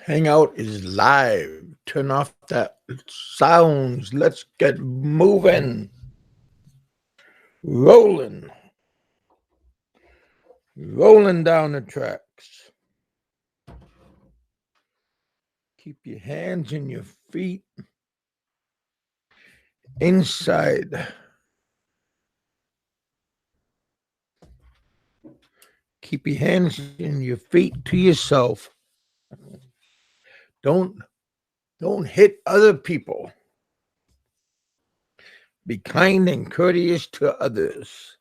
Hangout is live. Turn off that sounds. Let's get moving. Rolling. Rolling down the tracks. Keep your hands and your feet inside. Keep your hands and your feet to yourself. Don't hit other people. Be kind and courteous to others.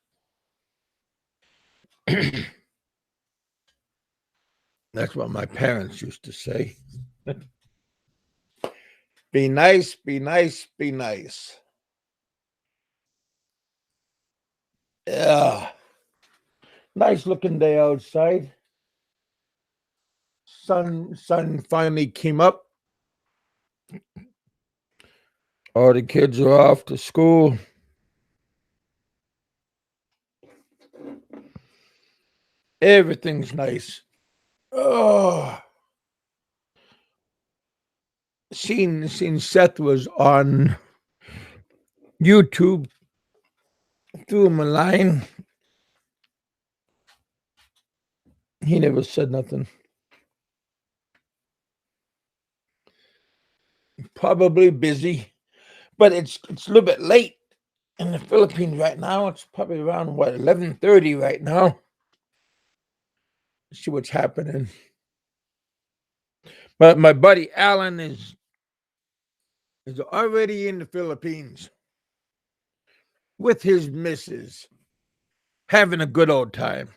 That's what my parents used to say. Be nice, be nice, be nice. Yeah. Nice looking day outside. Sun finally came up. All the kids are off to school. Everything's nice. Oh. Seen Seth was on YouTube. Threw him a line. He never said nothing. Probably busy, but it's a little bit late in the Philippines right now. It's probably around 11:30 right now. Let's see what's happening. But my buddy Alan is already in the Philippines with his missus, having a good old time.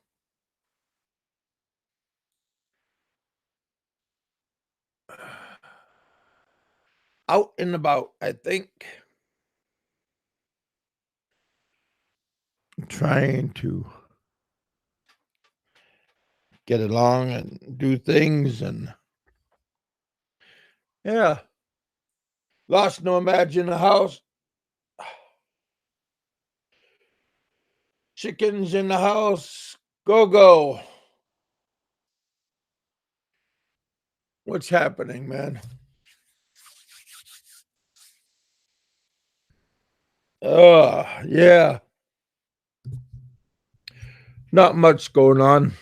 Out and about, I think. Trying to get along and do things, and yeah. Lost no match in the house. Chickens in the house. Go. What's happening, man? Yeah. Not much going on.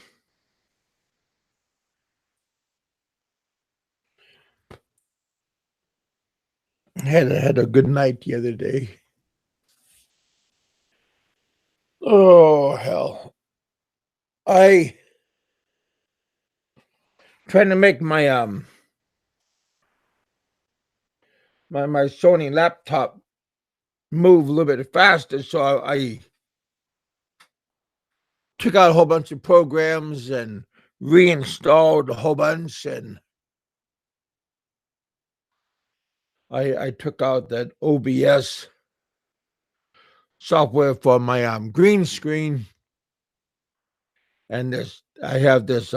Had a good night the other day. Oh hell. I trying to make my my Sony laptop move a little bit faster, so I took out a whole bunch of programs and reinstalled a whole bunch, and I took out that OBS software for my green screen, and I have this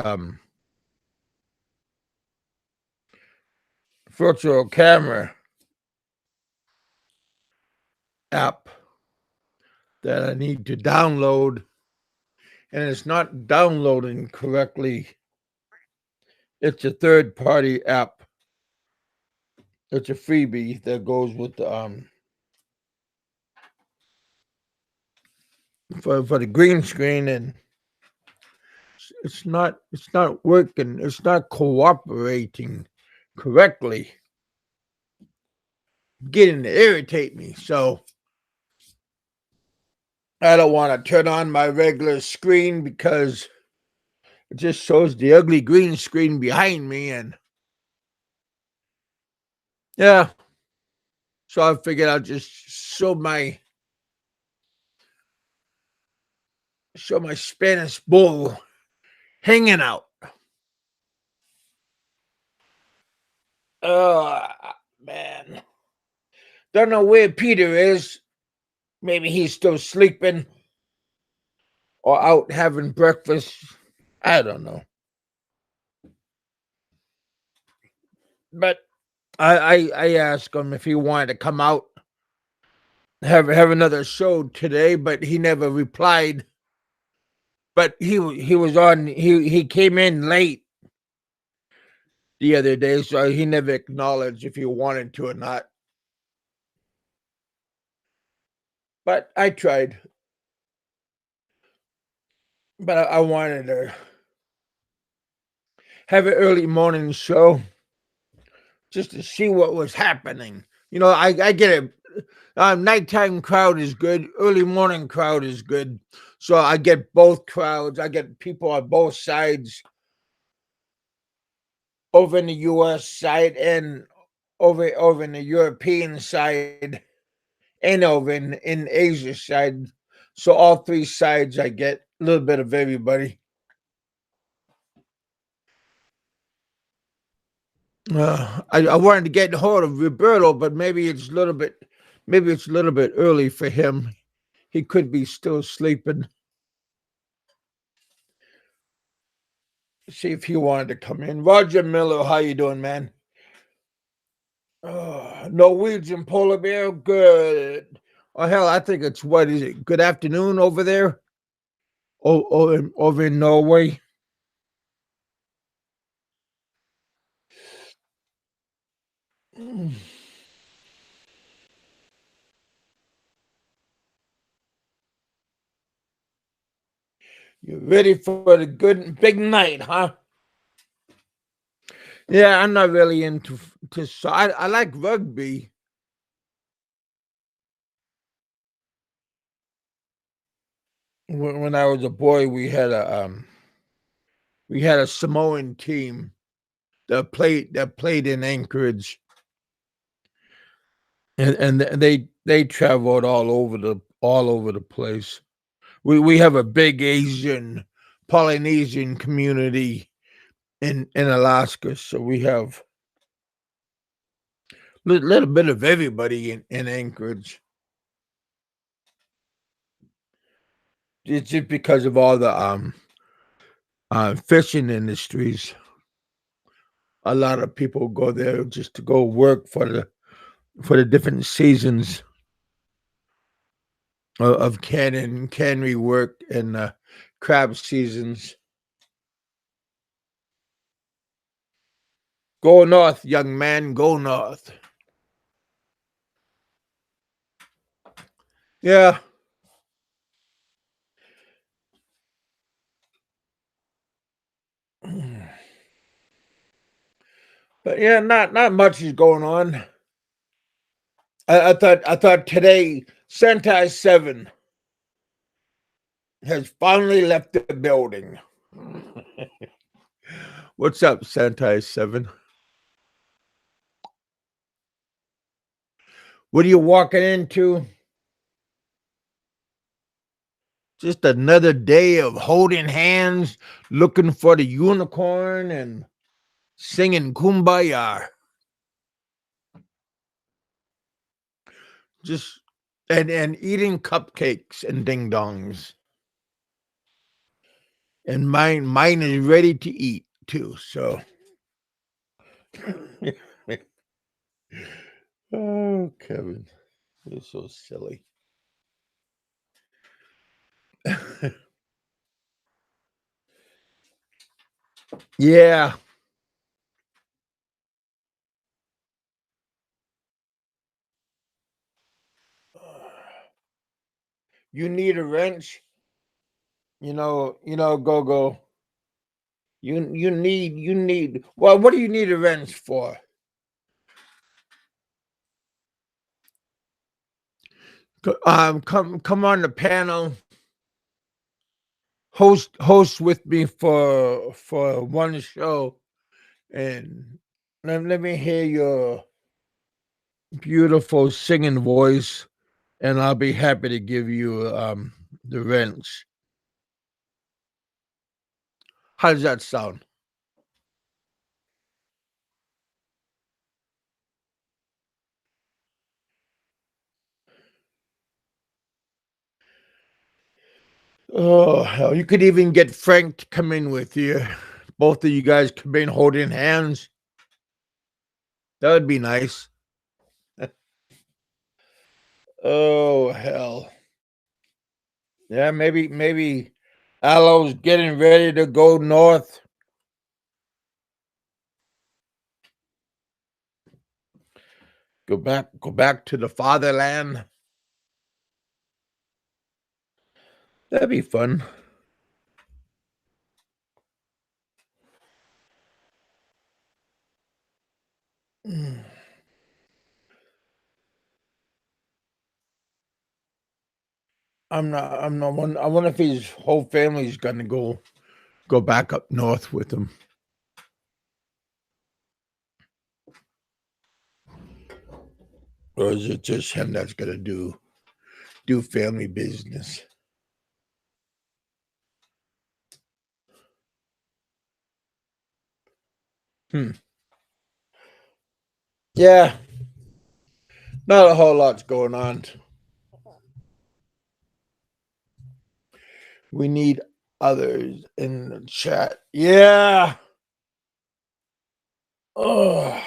virtual camera app that I need to download, and it's not downloading correctly. It's a third-party app. It's a freebie that goes with the for the green screen, and it's not working. It's not cooperating correctly. Getting to irritate me, so I don't want to turn on my regular screen because it just shows the ugly green screen behind me, and yeah. So I figured I'll just show my Spanish bull hanging out. Oh man. Don't know where Peter is. Maybe he's still sleeping or out having breakfast. I don't know. But I asked him if he wanted to come out, have another show today, but he never replied. But he was on. He came in late the other day, so he never acknowledged if he wanted to or not. But I tried. But I wanted to have an early morning show just to see what was happening. I get it. Nighttime crowd is good. Early morning crowd is good. So I get both crowds. I get people on both sides, over in the U.S. side and over in the European side, and over in Asia side. So all three sides, I get a little bit of everybody. I wanted to get hold of Roberto, but maybe it's a little bit early for him. He could be still sleeping. See if he wanted to come in. Roger Miller, how you doing, man? Norwegian polar bear, good. Oh hell, I think it's what is it? Good afternoon over there. Over in Norway. You ready for the good big night, huh? Yeah, I'm not really into so I like rugby. When I was a boy, we had a Samoan team that played in Anchorage, and they traveled all over the place. We have a big Asian Polynesian community in Alaska, so we have a little bit of everybody in Anchorage. It's just because of all the fishing industries. A lot of people go there just to go work for the different seasons of cannery work and crab seasons. Go north, young man. Go north. Yeah, but yeah, not much is going on. I thought today Sentai 7 has finally left the building. What's up, Sentai 7? What are you walking into? Just another day of holding hands, looking for the unicorn, and singing kumbaya. Just and eating cupcakes and ding dongs. And mine is ready to eat too. So oh, Kevin, you're so silly. Yeah. You need a wrench, go go. You need well, what do you need a wrench for? Come on the panel, host with me for one show, and let me hear your beautiful singing voice, and I'll be happy to give you the wrench. How does that sound? Oh hell, you could even get Frank to come in with you. Both of you guys come in holding hands. That would be nice. Oh hell. Yeah, maybe Aloe's getting ready to go north. Go back to the fatherland. That'd be fun. I'm not one. I wonder if his whole family's gonna go back up north with him. Or is it just him that's gonna do family business? Yeah, not a whole lot's going on. We need others in the chat. Yeah. Oh,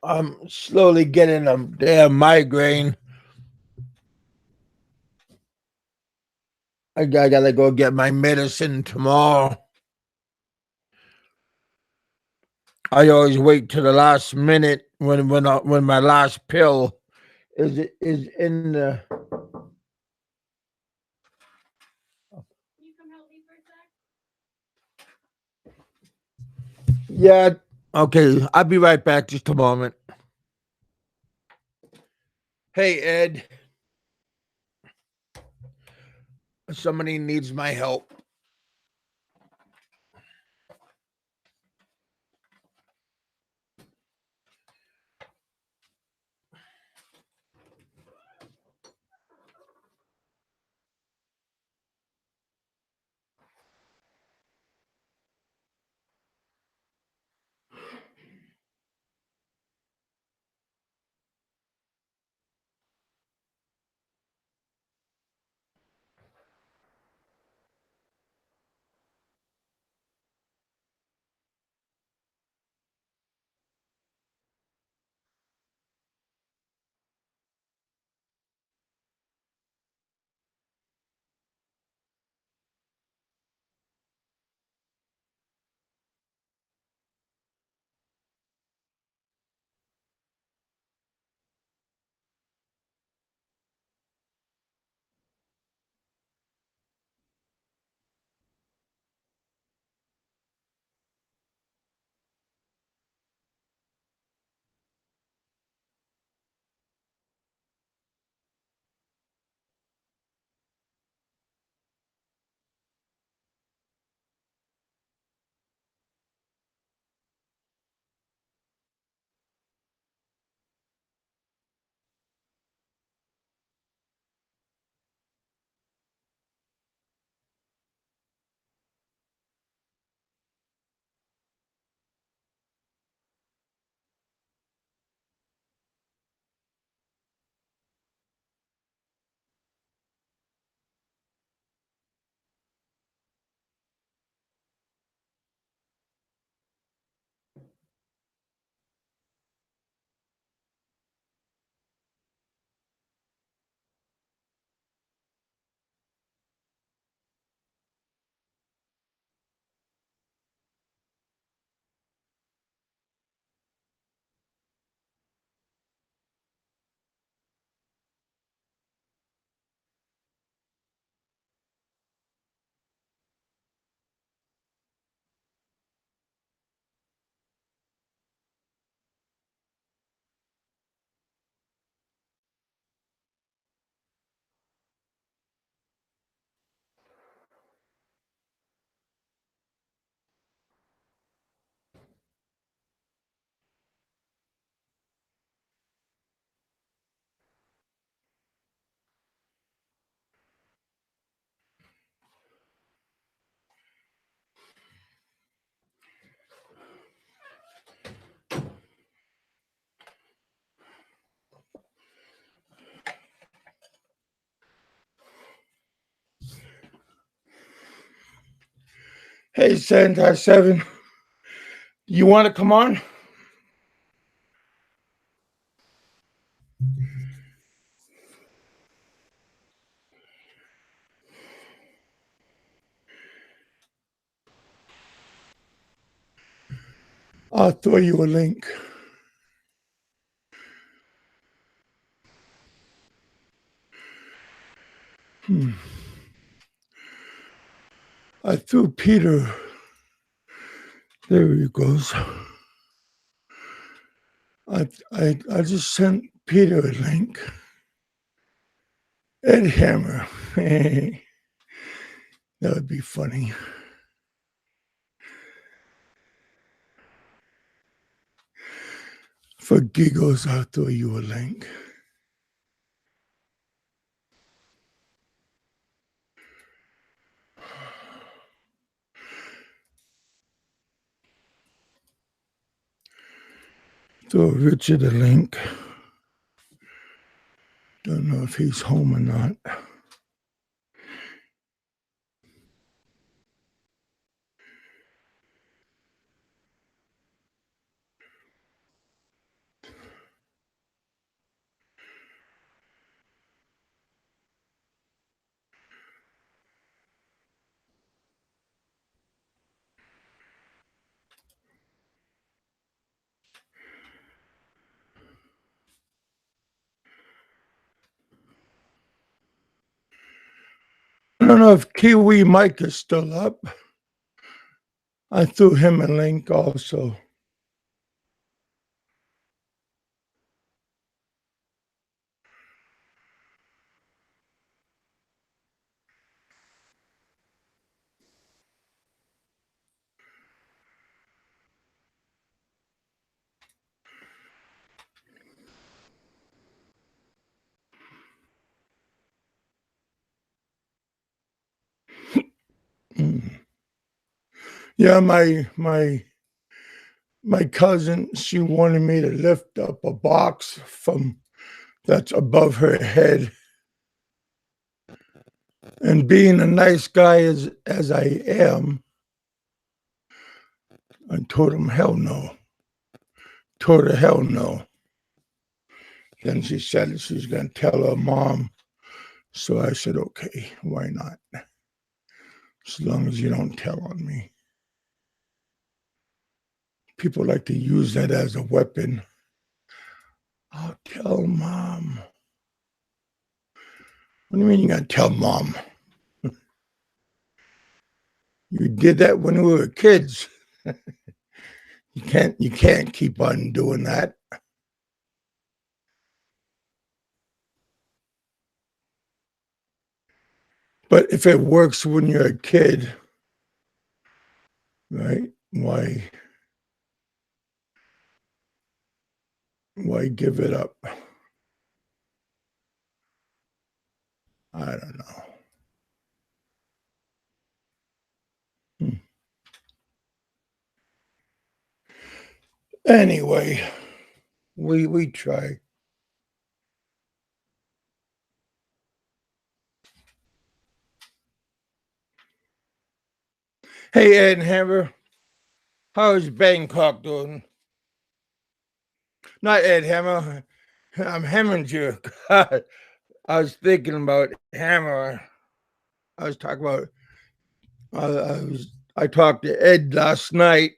I'm slowly getting a damn migraine. I gotta go get my medicine tomorrow. I always wait to the last minute when my last pill is in the. Yeah. Okay. I'll be right back. Just a moment. Hey, Ed. Somebody needs my help. Hey, Sentai 7. You want to come on? I'll throw you a link. I threw Peter. There he goes. I just sent Peter a link. Ed Hammer. That would be funny. For giggles, I'll throw you a link. Throw Richard a link. Don't know if he's home or not. I don't know if Kiwi Mike is still up. I threw him a link also. Yeah, my cousin, she wanted me to lift up a box from that's above her head. And being a nice guy as I am, I told him hell no. Told her hell no. Then she said she's gonna tell her mom. So I said, okay, why not? As long as you don't tell on me. People like to use that as a weapon. I'll tell mom. What do you mean you gotta tell mom? You did that when we were kids. You can't keep on doing that. But if it works when you're a kid, right? Why give it up? I don't know. Anyway, we try. Hey, Ed Hammer, how's Bangkok doing? Not Ed Hammer. I'm Heminger. God, I was thinking about Hammer. I was talking about. I talked to Ed last night,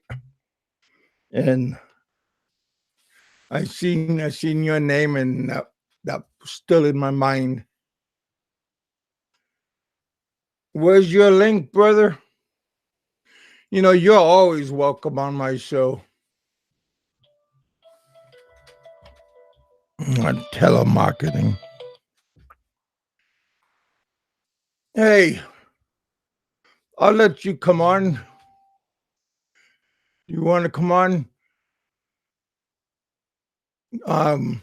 and I seen your name, and that still in my mind. Where's your link, brother? You know, you're always welcome on my show. Telemarketing. Hey, I'll let you come on. You want to come on? Um,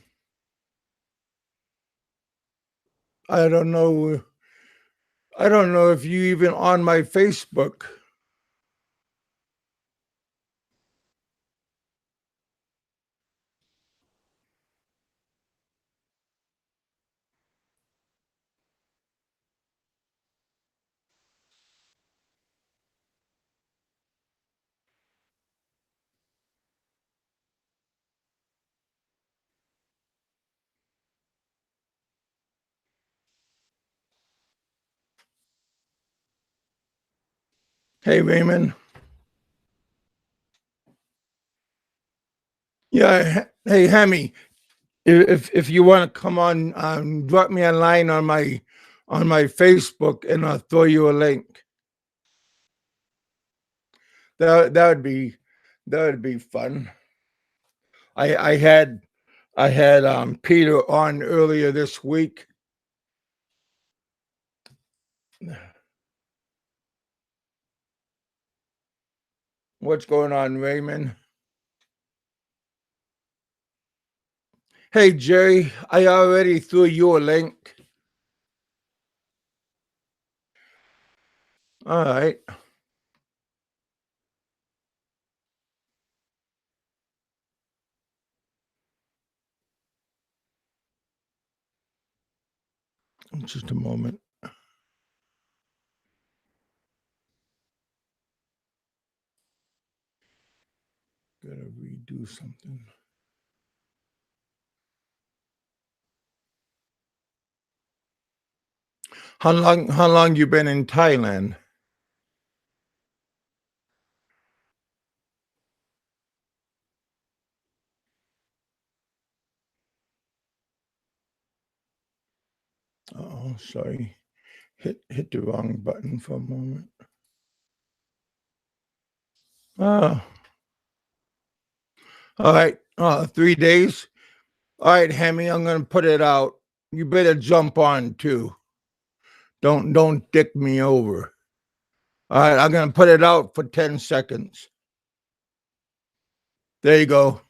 I don't know. I don't know if you even on my Facebook. Hey, Raymond. Yeah. Hey, Hammy. If you want to come on, drop me a line on my on my Facebook, and I'll throw you a link. That would be fun. I had Peter on earlier this week. What's going on, Raymond? Hey, Jerry, I already threw you a link. All right. Just a moment. Gotta redo something. How long you been in Thailand? Oh, sorry. Hit the wrong button for a moment. Oh. All right. 3 days. All right, Hemi, I'm gonna put it out. You better jump on too. Don't dick me over. All right, I'm gonna put it out for 10 seconds. There you go.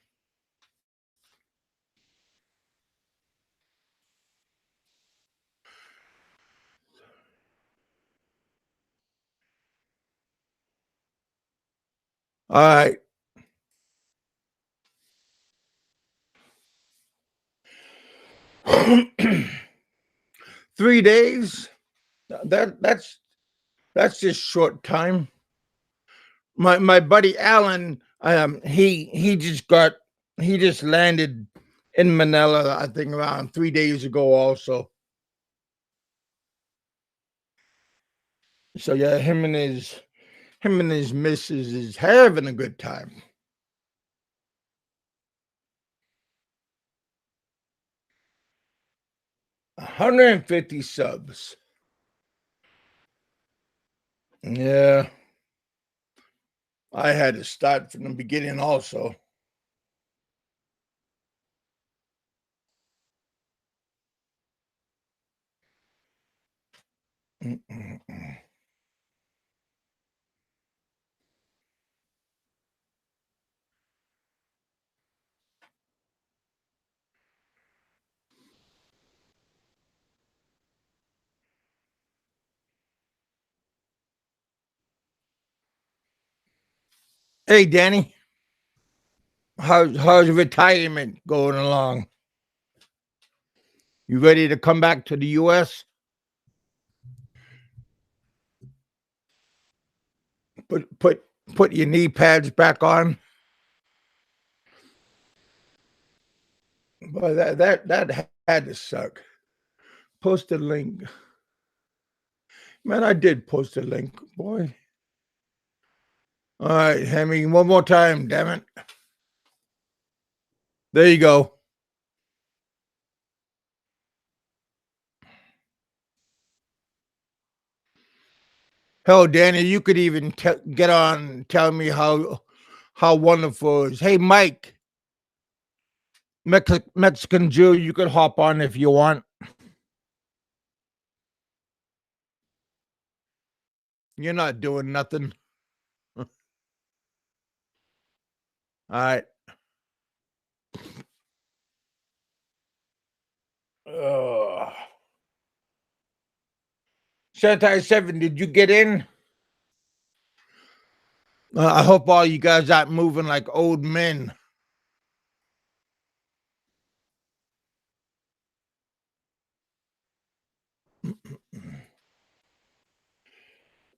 All right. Three days. That's just short time. My buddy Alan, he just landed in Manila, I think around 3 days ago also. So yeah, him and his missus is having a good time. 150 subs. Yeah. I had to start from the beginning also. Hey, Danny, how's retirement going along? You ready to come back to the U.S.? Put your knee pads back on. Boy, that had to suck. Post a link. Man, I did post a link, boy. All right, Hemi, one more time, damn it. There you go. Hell, Danny, you could even get on and tell me how wonderful it is. Hey, Mike, Mexican Jew, you could hop on if you want. You're not doing nothing. All right. Sentai 7, did you get in? I hope all you guys aren't moving like old men.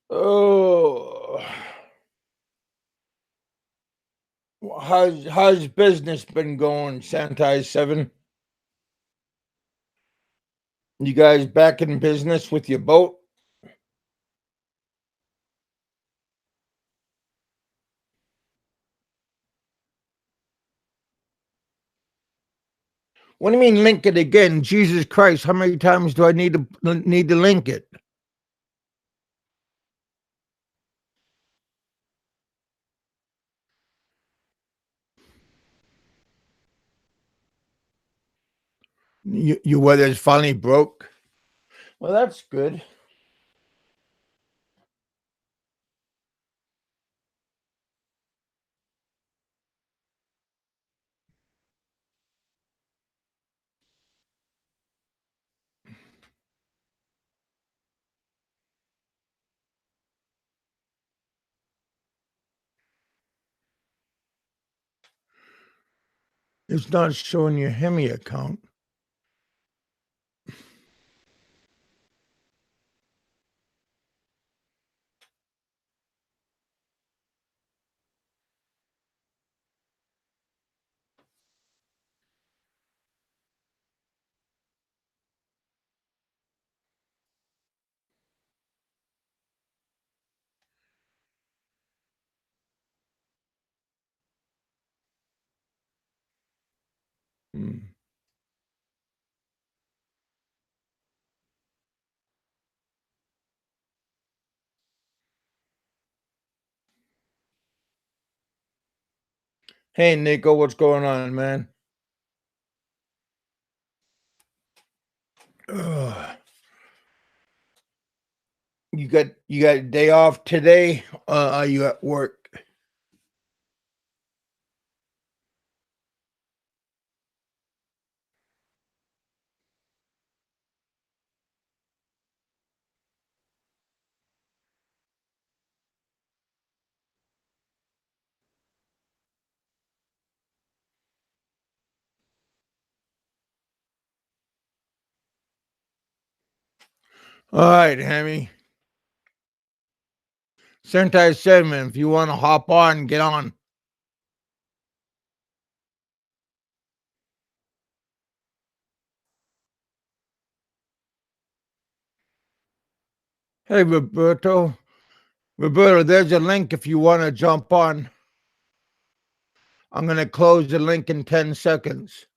Oh, how's business been going, Sentai 7? You guys back in business with your boat? What do you mean link it again? Jesus Christ, how many times do I need to link it? Your weather's finally broke. Well, that's good. It's not showing your Hemi account. Hmm. Hey, Nico, what's going on, man? Ugh. You got a day off today? Are you at work? All right, Hemi. Sentai 7, if you want to hop on, get on. Hey, Roberto. Roberto, there's a link if you want to jump on. I'm going to close the link in 10 seconds.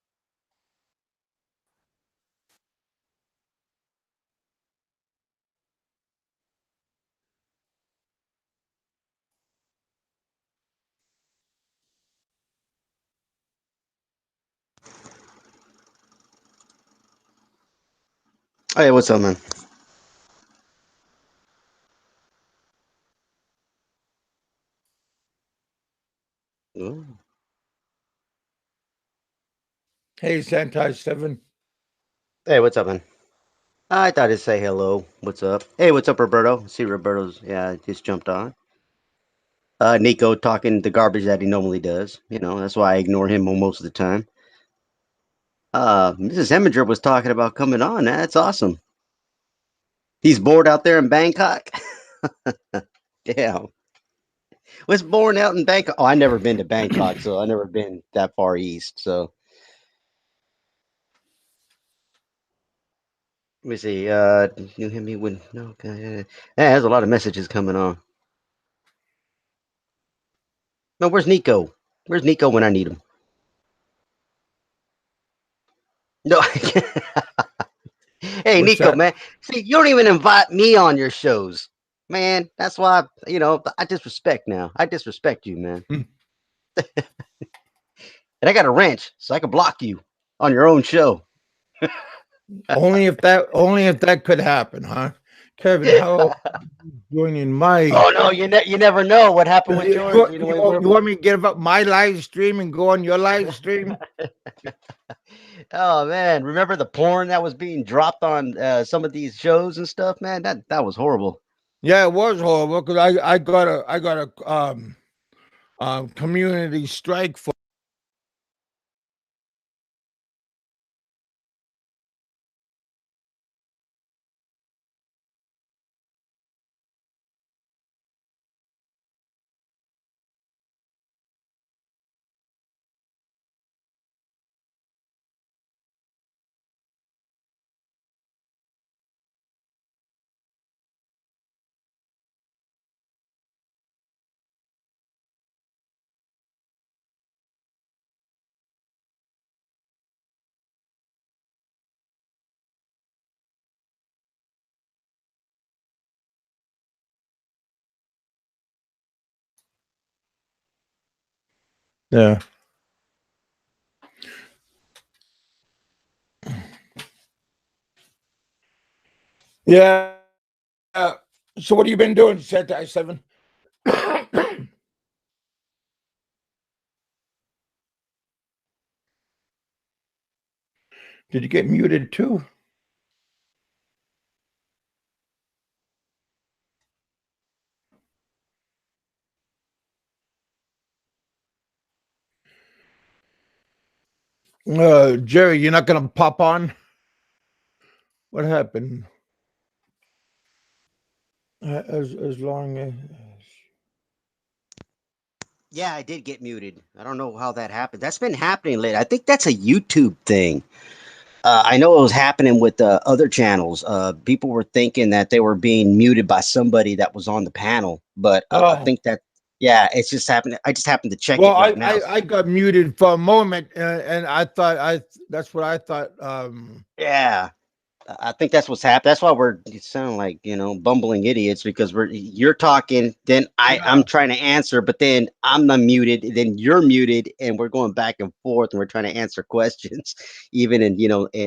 Hey, what's up, man? Ooh. Hey, Sentai 7. Hey, what's up, man? I thought I'd say hello. What's up? Hey, what's up, Roberto? See, Roberto's, yeah, just jumped on. Nico talking the garbage that he normally does. That's why I ignore him most of the time. Mrs. Heminger was talking about coming on. That's awesome. He's bored out there in Bangkok. Damn. Was born out in Bangkok. Oh, I never been to Bangkok, so I never been that far east. So let me see. You hear me when no? Okay. Yeah, there's a lot of messages coming on. No, where's Nico? Where's Nico when I need him? No. Hey, What's Nico, that? man. See, you don't even invite me on your shows, man. That's why, I disrespect now. I disrespect you, man. Hmm. And I got a wrench, so I can block you on your own show. Only if that could happen, huh? Kevin, how joining my Oh no, you never know what happened with you, yours. you, you want you want me to give up my live stream and go on your live stream? Oh man, remember the porn that was being dropped on some of these shows and stuff, man? That was horrible. Yeah, it was horrible because I got a community strike for Yeah. Yeah. So what have you been doing, Sentai 7? Did you get muted too? Jerry, you're not gonna pop on? What happened? As long as Yeah, I did get muted. I don't know how that happened. That's been happening lately. I think that's a YouTube thing. I know it was happening with other channels. People were thinking that they were being muted by somebody that was on the panel, but I oh, think that yeah, it's just happened. I just happened to check well, it right now. I got muted for a moment, and I thought that's what I thought. Yeah, I think that's what's happened. That's why we're it sound like bumbling idiots because you're talking, then I'm Yeah, trying to answer, but then I'm not muted, then you're muted, and we're going back and forth, and we're trying to answer questions, even in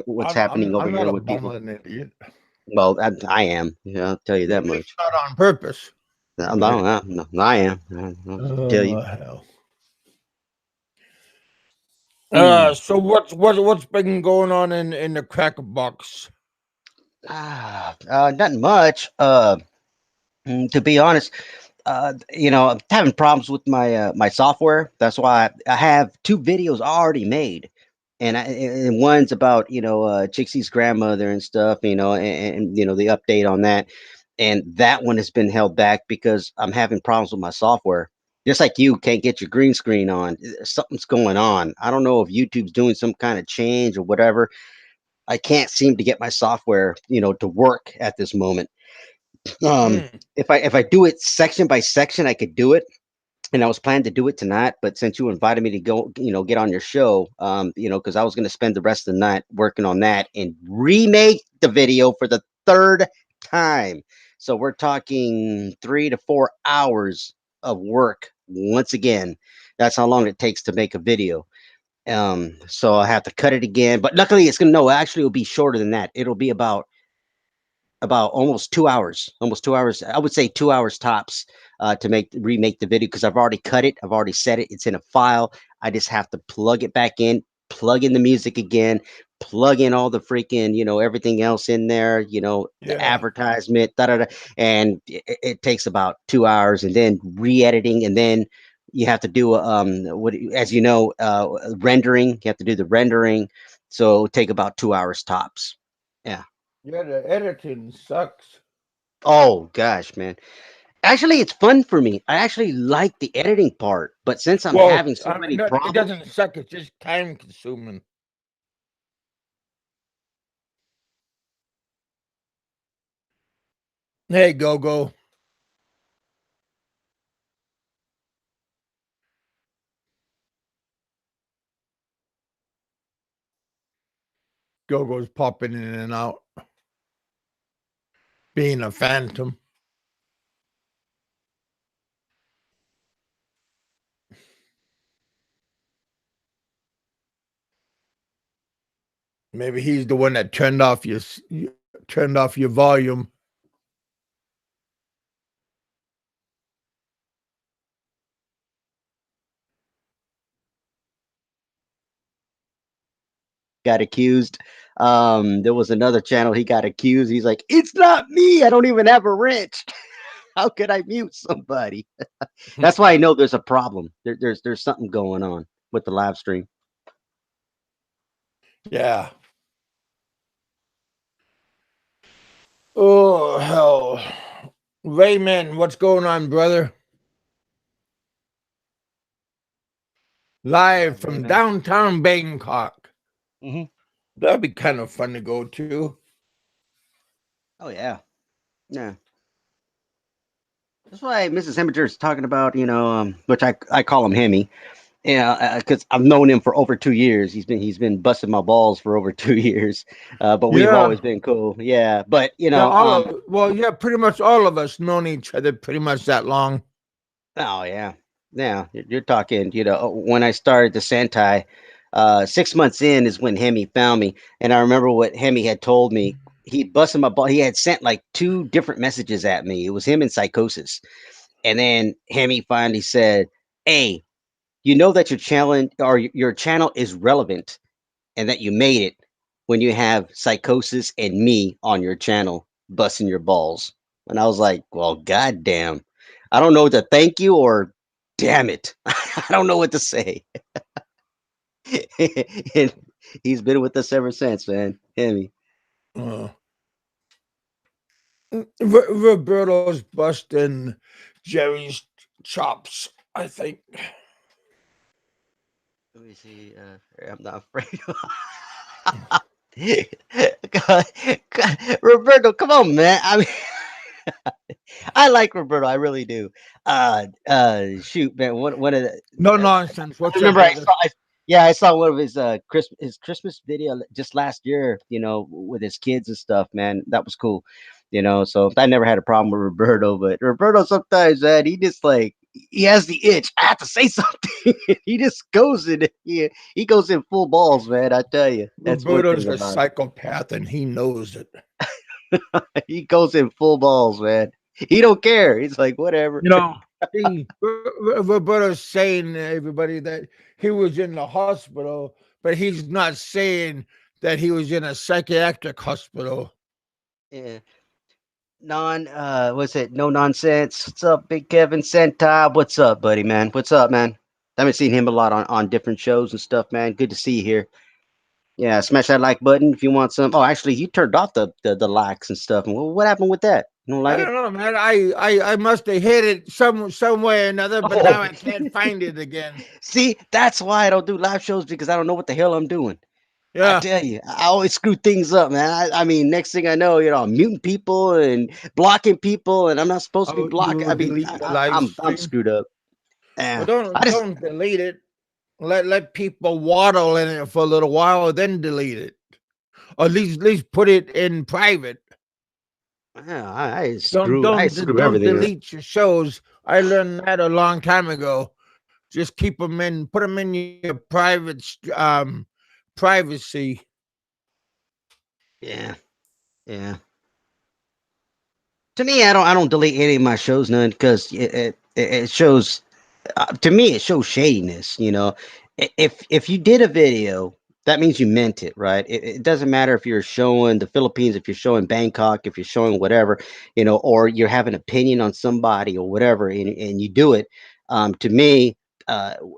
what's happening over I'm here not a with people. bumbling idiot. Well, I am. Yeah, I'll tell you At that least much. not on purpose. No, But no, no, no, I am. I'll tell you. hell. Mm. So what's been going on in the cracker box? Not much. To be honest, I'm having problems with my software. That's why I have two videos already made, and one's about Chixie's grandmother and stuff, and the update on that, and that one has been held back because I'm having problems with my software. Just like you can't get your green screen on, something's going on. I don't know if YouTube's doing some kind of change or whatever. I can't seem to get my software, to work at this moment. Um, Mm, if I do it section by section, I could do it, and I was planning to do it tonight. But since you invited me to go, get on your show, because I was going to spend the rest of the night working on that and remake the video for the third time. So we're talking 3 to 4 hours of work once again. That's how long it takes to make a video. So I have to cut it again. But luckily, it's gonna no. Actually, it'll be shorter than that. It'll be about almost 2 hours, almost 2 hours. I would say 2 hours tops to remake the video because I've already cut it. I've already set it. It's in a file. I just have to plug it back in, plug in the music again, plug in all the freaking, everything else in there, the yeah. advertisement, da da da. And it takes about 2 hours and then re-editing and then you have to do as rendering. You have to do the rendering. So it'll take about 2 hours tops. Yeah. Yeah, the editing sucks. Oh gosh, man. Actually, it's fun for me. I actually like the editing part, but since I'm Well, having so many no, it problems, doesn't suck. It's just time consuming. Hey, go go. Go go's popping in and out, being a phantom. Maybe he's the one that turned off your volume. got accused. There was another channel he got accused. He's like, "It's not me. I don't even have a wrench. How could I mute somebody?" That's why I know there's a problem. There's something going on with the live stream. Yeah. Oh hell, Rayman, what's going on, brother? Live from Raymond. downtown Bangkok. Hmm. That'd be kind of fun to go to. Oh yeah, yeah. That's why Mrs. Hemminger is talking about, which I call him Hemi. Yeah, because I've known him for over 2 years. He's been busting my balls for over 2 years, but we've Yeah, always been cool. Yeah, but yeah. Yeah, pretty much all of us known each other pretty much that long. oh yeah, Now you're talking, when I started the Sentai, 6 months in is when Hemi found me, and I remember what Hemi had told me. He busted my ball. He had sent like two different messages at me. It was him and Psychosis, and then Hemi finally said, "Hey, you know that your challenge or your channel is relevant, and that you made it when you have Psychosis and me on your channel busting your balls." And I was like, "Well, goddamn, I don't know what to thank you or damn it, I don't know what to say." And he's been with us ever since, man. Hemi. Uh, Roberto's busting Jerry's chops, I think. Let me see. I'm not afraid. God, God, Roberto, come on, man. I mean, I like Roberto. I really do. Shoot, man. One of the No nonsense. I What's up, remember brother? yeah, I saw one of his Christmas video just last year, with his kids and stuff, man. That was cool. So I never had a problem with Roberto, but Roberto sometimes, man, he just like he has the itch. I have to say something. He just goes in he goes in full balls, man. I tell you. That's one Roberto's thing a about psychopath and he knows it. him. He goes in full balls, man. He don't care. He's like, whatever. You know, Roberto's saying to everybody that he was in the hospital, but he's not saying that he was in a psychiatric hospital. Yeah. What's it? No nonsense. What's up, Big Kevin Sentai? What's up, buddy, man? What's up, man? I haven't seen him a lot on different shows and stuff, man. Good to see you here. Yeah, smash that like button if you want some. Oh, actually, you turned off the likes and stuff. What happened with that? You don't I like don't it? know, man. I must have hit it some way or another, but now Oh, I can't find it again. see, that's why I don't do live shows because I don't know what the hell I'm doing. I Yeah. tell you, I always screw things up, man. I mean, next thing I know, I'm muting people and blocking people, and I'm not supposed to be Oh, blocked. you I mean, delete the live I'm stream? screwed up. Well, Yeah, I don't just don't delete it. Let people waddle in it for a little while, then delete it. Or at least put it in private. yeah, I Don't screw I don't screw don't everything up. delete your shows. I learned that a long time ago. Just keep them in, put them in your privacy. Yeah, yeah. To me, I don't delete any of my shows none because it shows to me it shows shadiness. If you did a video, that means you meant it, right? It doesn't matter if you're showing the Philippines, if you're showing Bangkok, if you're showing whatever, or you have an opinion on somebody or whatever, and you do it. To me,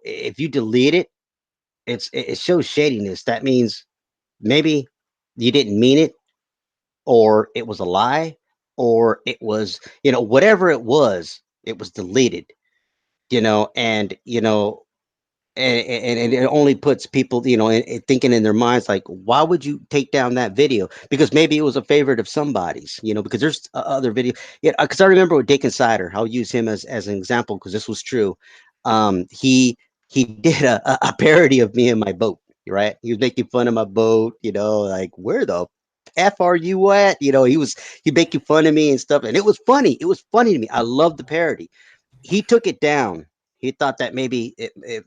if you delete it, it shows shadiness. That means maybe you didn't mean it, or it was a lie, or it was, whatever it was deleted, and and it only puts people, thinking in their minds like, why would you take down that video? Because maybe it was a favorite of somebody's, because there's other video. Yeah, because I remember with Dick Insider, I'll use him as an example because this was true. He did a parody of me and my boat, right? He was making fun of my boat, like, where the F are you at? He making fun of me and stuff, and it was funny. It was funny to me. I love the parody. He took it down. He thought that maybe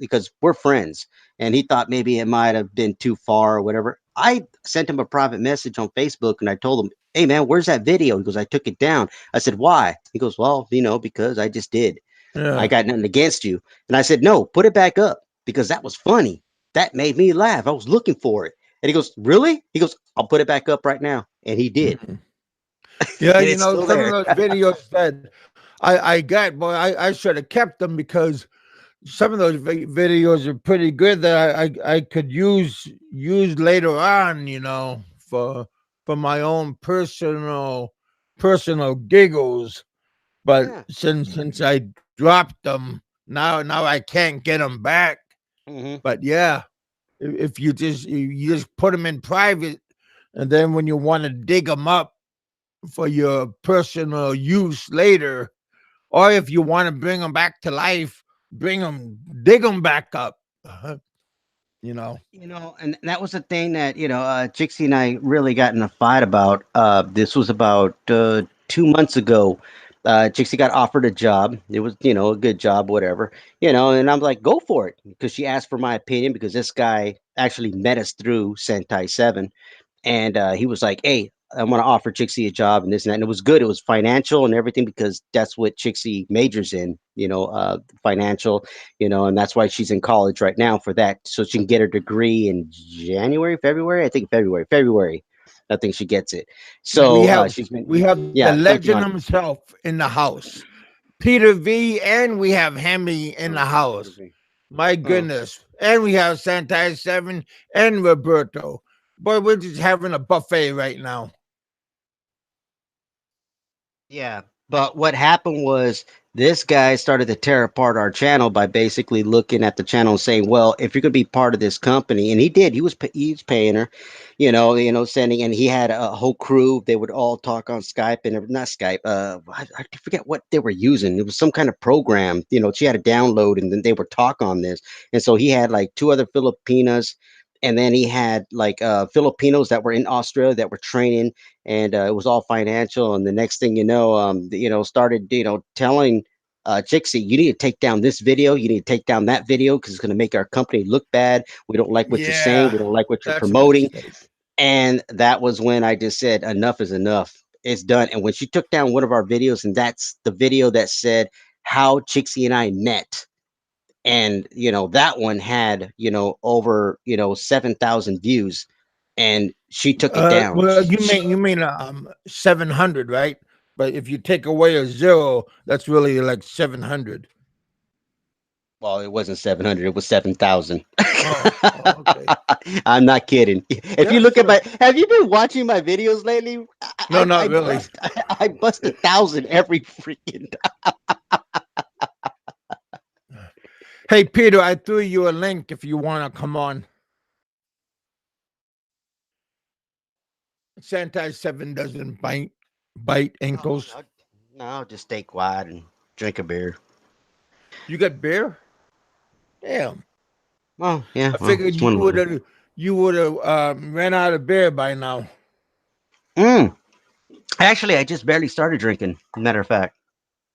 because we're friends, and he thought maybe it might have been too far or whatever. I sent him a private message on Facebook, and I told him, "Hey man, where's that video?" He goes, "I took it down." I said, "Why?" He goes, "Well, because I just did. I Yeah. got nothing against you." And I said, "No, put it back up because that was funny. That made me laugh. I was looking for it." And he goes, "Really?" He goes, "I'll put it back up right now." And he did, Mhm. Yeah, and it's still some of there. those videos that I got, boy, I should have kept them because some of those videos are pretty good that I could use later on, for my own personal giggles. But Yeah. since I dropped them, now I can't get them back. Hmm. But yeah, if you just put them in private, and then when you want to dig them up for your personal use later, or if you want to bring them back to life, dig them back up. You know. And that was the thing that, Jixie and I really got in a fight about. This was about 2 months ago. Trixie got offered a job. It was, a good job, whatever, and I'm like, go for it. Because she asked for my opinion because this guy actually met us through Sentai 7. And he was like, "Hey, I want to offer Trixie a job and this and that." And it was good. It was financial and everything because that's what Trixie majors in, financial, and that's why she's in college right now for that, so she can get her degree in January, February. I think February. I think she gets it. We So have she's been, we have the yeah, something legend like, himself in the house, Peter V, and we have Hemi in the Peter house. V. My Oh, goodness, and we have Santai 7 and Roberto. Boy, we're just having a buffet right now. yeah, but what happened was this guy started to tear apart our channel by basically looking at the channel and saying, "Well, if you're going to be part of this company," and he did, he was paying her, sending, and he had a whole crew. They would all talk on Skype and not Skype. I forget what they were using. It was some kind of program. She had to download, and then they would talk on this. And so he had like two other Filipinas. And then he had like Filipinos that were in Australia that were training, and it was all financial. And the next thing you know, started telling Jixie, you need to take down this video, you need to take down that video because it's going to make our company look bad. We don't like what you're saying, Yeah, we don't like what you're that's a promoting. mistake. And that was when I just said, enough is enough. It's done. And when she took down one of our videos, and that's the video that said how Jixie and I met, and that one had over 7,000 views, and she took it down. Well, you mean 700, right? But if you take away a zero, that's really like 700. Well, it wasn't 700, it was 7,000. Oh, okay. I'm not kidding. If you Yeah, look at sure. my, have you been watching my videos lately? No, I not really. bust, I bust 1,000 every freaking time. Hey, Peter, I threw you a link if you want to come on. Santai 7 doesn't bite No, ankles. no, no, just stay quiet and drink a beer. You got beer? Damn. Well, yeah, I well, figured it's one of you would have ran out of beer by now. them. Actually, I just barely started drinking. Matter of fact,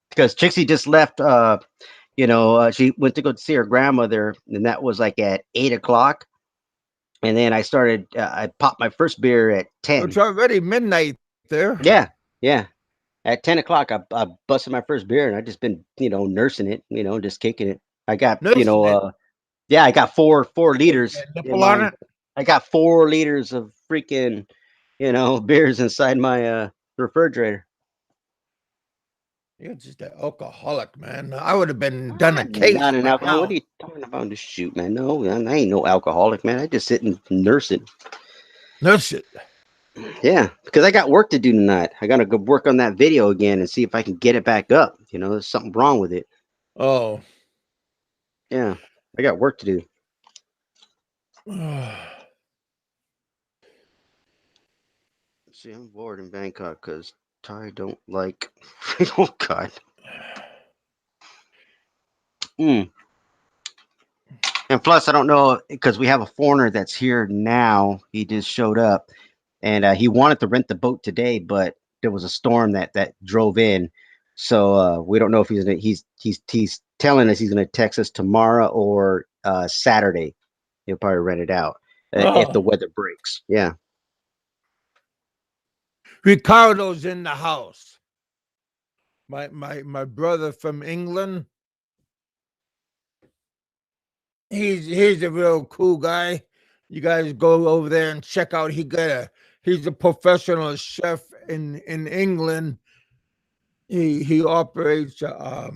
because Trixie just left. She went to go see her grandmother, and that was like at 8 o'clock. And then I popped my first beer at It's 10. already midnight there. Yeah, yeah. At 10 o'clock, I busted my first beer, and I just been, nursing it, just kicking it. I got, Nursing it. yeah, I got four What, you liters got in nipple on my, it? I got 4 liters of freaking, beers inside my refrigerator. You're just an alcoholic, man. I would have been done a I'm case not an by alcoholic. What now. are you talking about? Just shoot, man. No, man, I ain't no alcoholic, man. I just sit and nurse it. Nurse it. Yeah, because I got work to do tonight. I gotta go work on that video again and see if I can get it back up. There's something wrong with it. Oh. Yeah, I got work to do. See, I'm bored in Bangkok because Thai don't like. Oh God. Mm. And plus, I don't know because we have a foreigner that's here now. He just showed up, and he wanted to rent the boat today, but there was a storm that drove in, so we don't know if he's telling us he's gonna text us tomorrow or Saturday. He'll probably rent it out if the Oh. weather breaks. Yeah. Ricardo's in the house. My brother from England. He's a real cool guy. You guys go over there and check out. He's a professional chef in England. He operates a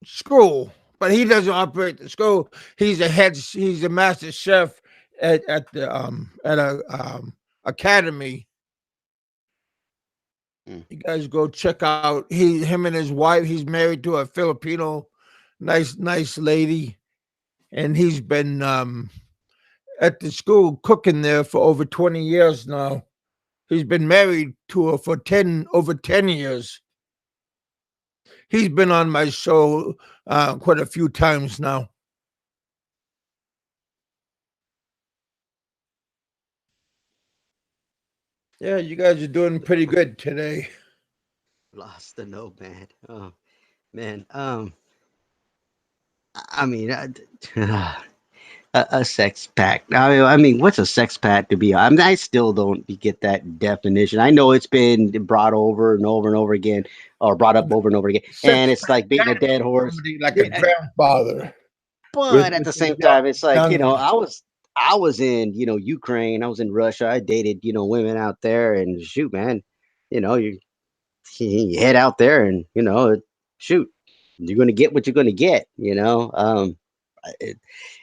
school, but he doesn't operate the school. He's a master chef at a academy. Mm. You guys go check out him and his wife. He's married to a Filipino, nice lady, and he's been at the school cooking there for over 20 years now. He's been married to her for 10 years. He's been on my show quite a few times now. Yeah, you guys are doing pretty good today. Lost the nomad. Oh man. I mean, a sex pact. I mean, what's a sex pact to be? I mean, I still don't get that definition. I know it's been brought over and over and over again, or brought up over and over again, and Sex it's like beating a kind dead of horse. somebody like a Yeah, grandfather but at with the a same young time, it's like young. I was in Ukraine, I was in Russia, I dated women out there, and shoot, man, you you head out there and shoot, you're gonna get what you're gonna get. I-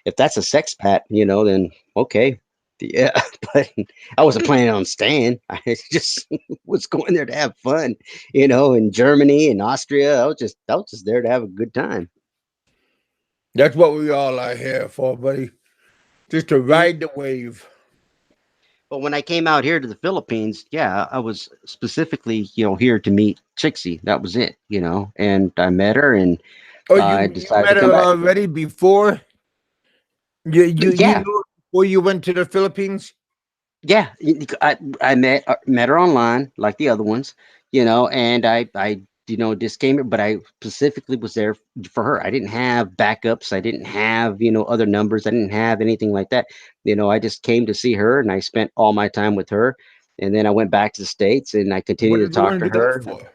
if that's a sex pat, then okay. Yeah, but I wasn't planning on staying. I just was going there to have fun, in Germany and Austria. I was just there to have a good time. That's what we all are here for, buddy. Just to Mhm. ride the wave. But when I came out here to the Philippines, yeah, I was specifically, here to meet Trixie. That was it. And I met her, and Oh, I you decided to met come her back. already before you Yeah, knew her before you went to the Philippines. yeah, I met her online like the other ones, and I just came here, but I specifically was there for her. I didn't have backups. I didn't have other numbers. I didn't have anything like that. I just came to see her, and I spent all my time with her. And then I went back to the States, and I What continued to did you talk want to to do that her. for?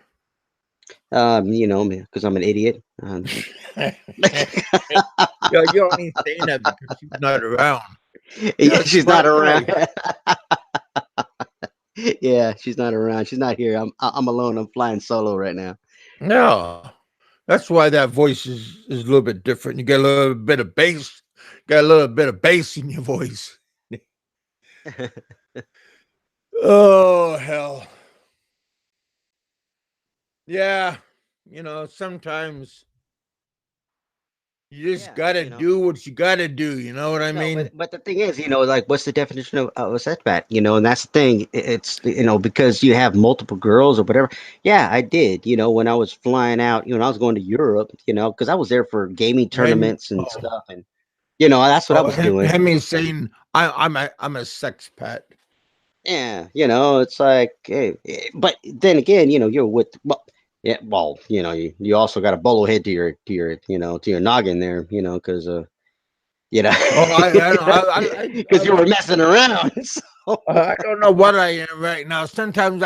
Because I'm an idiot. Yo, you only saying that because she's not around. You're Yeah, a she's not smart around. guy. Yeah, she's not around. She's not here. I'm alone. I'm flying solo right now. No, that's why that voice is a little bit different. You get a little bit of bass, got a little bit of bass in your voice. Oh hell, yeah. Sometimes you just Yeah, gotta do what you gotta do. You know what I no, but mean? but the thing is, like, what's the definition of a setback? And that's the thing. It's because you have multiple girls or whatever. Yeah, I did. When I was flying out, I was going to Europe. Because I was there for gaming Him, tournaments and oh, stuff, and that's what I was doing. him is saying I'm a sex pet. Yeah, it's like, hey, but then again, you're with, well, yeah, well, you also got a bolo head to your noggin there, because you know, Oh, because you were messing around. So, I don't know what I am right now. Sometimes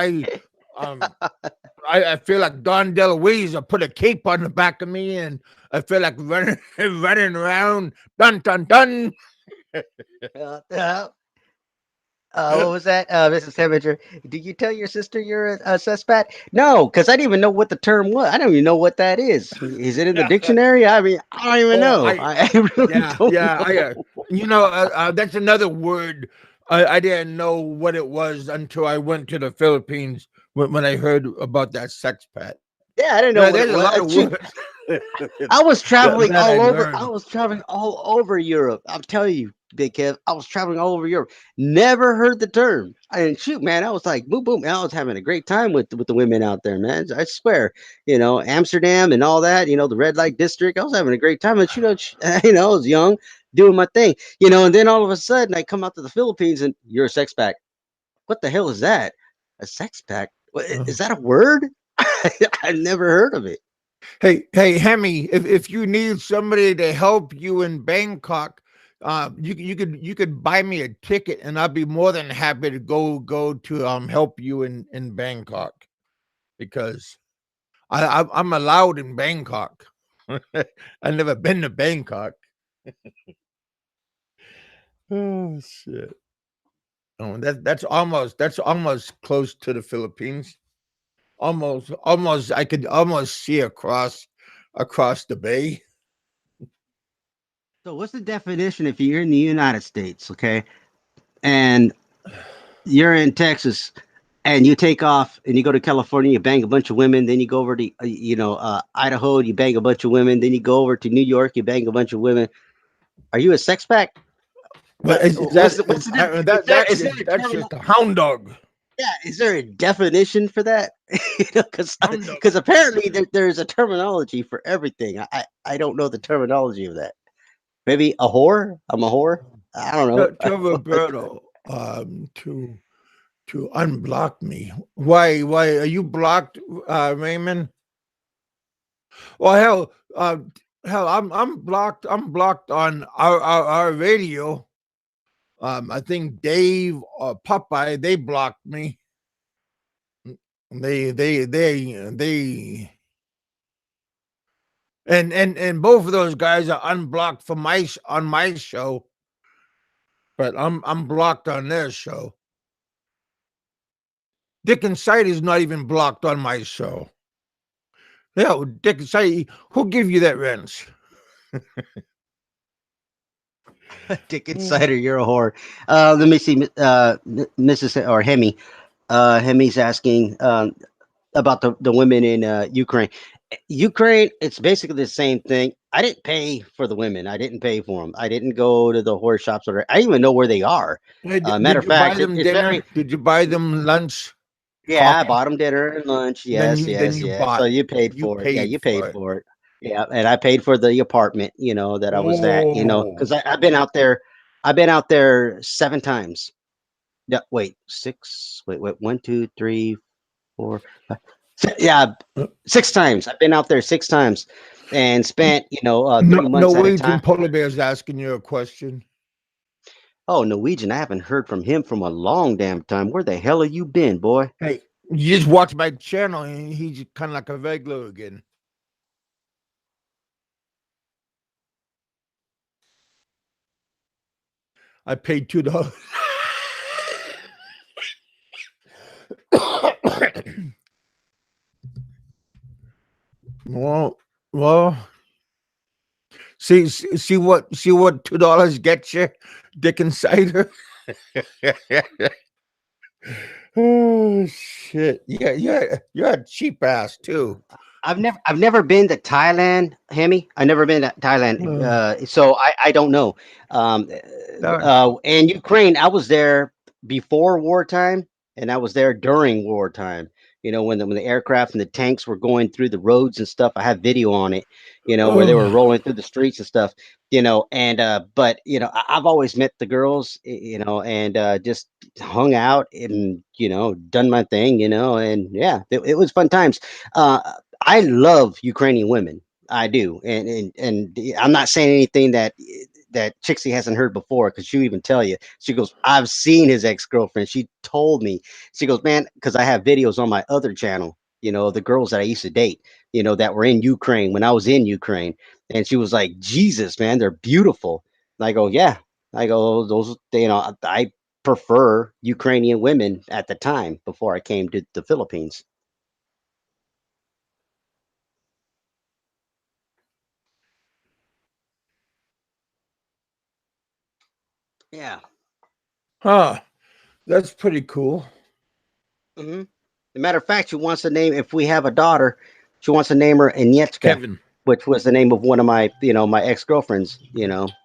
um I feel like Don DeLuise. I put a cape on the back of me, and I feel like running running around. Dun dun dun. uh, what was that, Mrs. Temperature? Did you tell your sister you're a suspect? No, because I didn't even know what the term was. I don't even know what that is. Is it in the dictionary? I mean, I don't even Oh, know. I really yeah, don't yeah. know. That's another word. I didn't know what it was until I went to the Philippines when I heard about that sex pet. Yeah, I didn't know There's what it a was. lot of words I was traveling that I all over. I learned. was traveling all over Europe. I'm telling you, Big Kev, I was traveling all over Europe. Never heard the term. And shoot, man, I was like, boom, boom. I was having a great time with the women out there, man. I swear, Amsterdam and all that. The red light district. I was having a great time. And I was young, doing my thing. And then all of a sudden, I come out to the Philippines, and you're a sex pack. What the hell is that? A sex pack? Is that a word? I've never heard of it. Hey, Hemi, if you need somebody to help you in Bangkok, you could buy me a ticket, and I'll be more than happy to go to help you in Bangkok because I'm allowed in Bangkok. I've never been to Bangkok. Oh shit! Oh, that's almost close to the Philippines. Almost. I could almost see across the bay. So, what's the definition if you're in the United States, okay, and you're in Texas, and you take off and you go to California, you bang a bunch of women, then you go over to Idaho, you bang a bunch of women, then you go over to New York, you bang a bunch of women. Are you a sex pack? But is that What's the difference? that that's just a hound dog. Yeah, is there a definition for that? Because Hound dog. apparently there's a terminology for everything. I don't know the terminology of that. Maybe a whore. I'm a whore. I don't know. To Roberto, to To unblock me. Why? Why are you blocked, Raymond? Well, hell, I'm blocked. I'm blocked on our radio. I think Dave or Popeye they blocked me. They and both of those guys are unblocked from on my show, but I'm blocked on their show. Dick and Sight is not even blocked on my show. Yeah, Dick and Sight, who give you that wrench? Dick Mm. Insider, you're a whore. Let me see, Mrs. or Hemi. Hemi's asking about the women in Ukraine. Ukraine, it's basically the same thing. I didn't pay for the women. I didn't pay for them. I didn't go to the horse shops or I didn't even know where they are. Hey, Matter did of you buy fact, them it's very. dinner? Did you buy them lunch, Yeah, I coffee? bought them dinner and lunch. Then Yes, then yes, you yes. So bought you paid you for it. Yeah, paid you paid for it. for it. Yeah, and I paid for the apartment. That I was at. Oh, Because I've been out there. I've been out there 7 times. Yeah, wait, six. Wait. 1, 2, 3, 4. Yeah, uh, 6 times. I've been out there 6 times, and spent no, 3 months at a time. Norwegian polar bear's asking you a question. Oh, Norwegian! I haven't heard from him from a long damn time. Where the hell have you been, boy? Hey, you just watch my channel, and he's kind of like a regular again. I paid $2. well, well, see what $2 gets you, Dick and Cider. Oh shit! Yeah, you're a cheap ass too. I've never been to Thailand, Hemi. I've never been to Thailand, Uh, so I don't know. Um, that- and Ukraine, I was there before wartime, and I was there during wartime. When the aircraft and the tanks were going through the roads and stuff. I have video on it. Where they were oh, rolling through the streets and stuff. And but I've always met the girls, and just hung out and done my thing, and yeah, it was fun times. Uh, I love Ukrainian women. I do, and I'm not saying anything that Trixie hasn't heard before because she'll even tell you. She goes, "I've seen his ex girlfriend." She told me. She goes, "Man," because I have videos on my other channel. The girls that I used to date. That were in Ukraine when I was in Ukraine, and she was like, "Jesus, man, they're beautiful." And I go, "Yeah." I go, "Those, I prefer Ukrainian women at the time before I came to the Philippines." Yeah. huh? That's pretty cool, Hmm. As a matter of fact, she wants to name, if we have a daughter, she wants to name her Agnieszka, Kevin. which was the name of one of my ex girlfriends,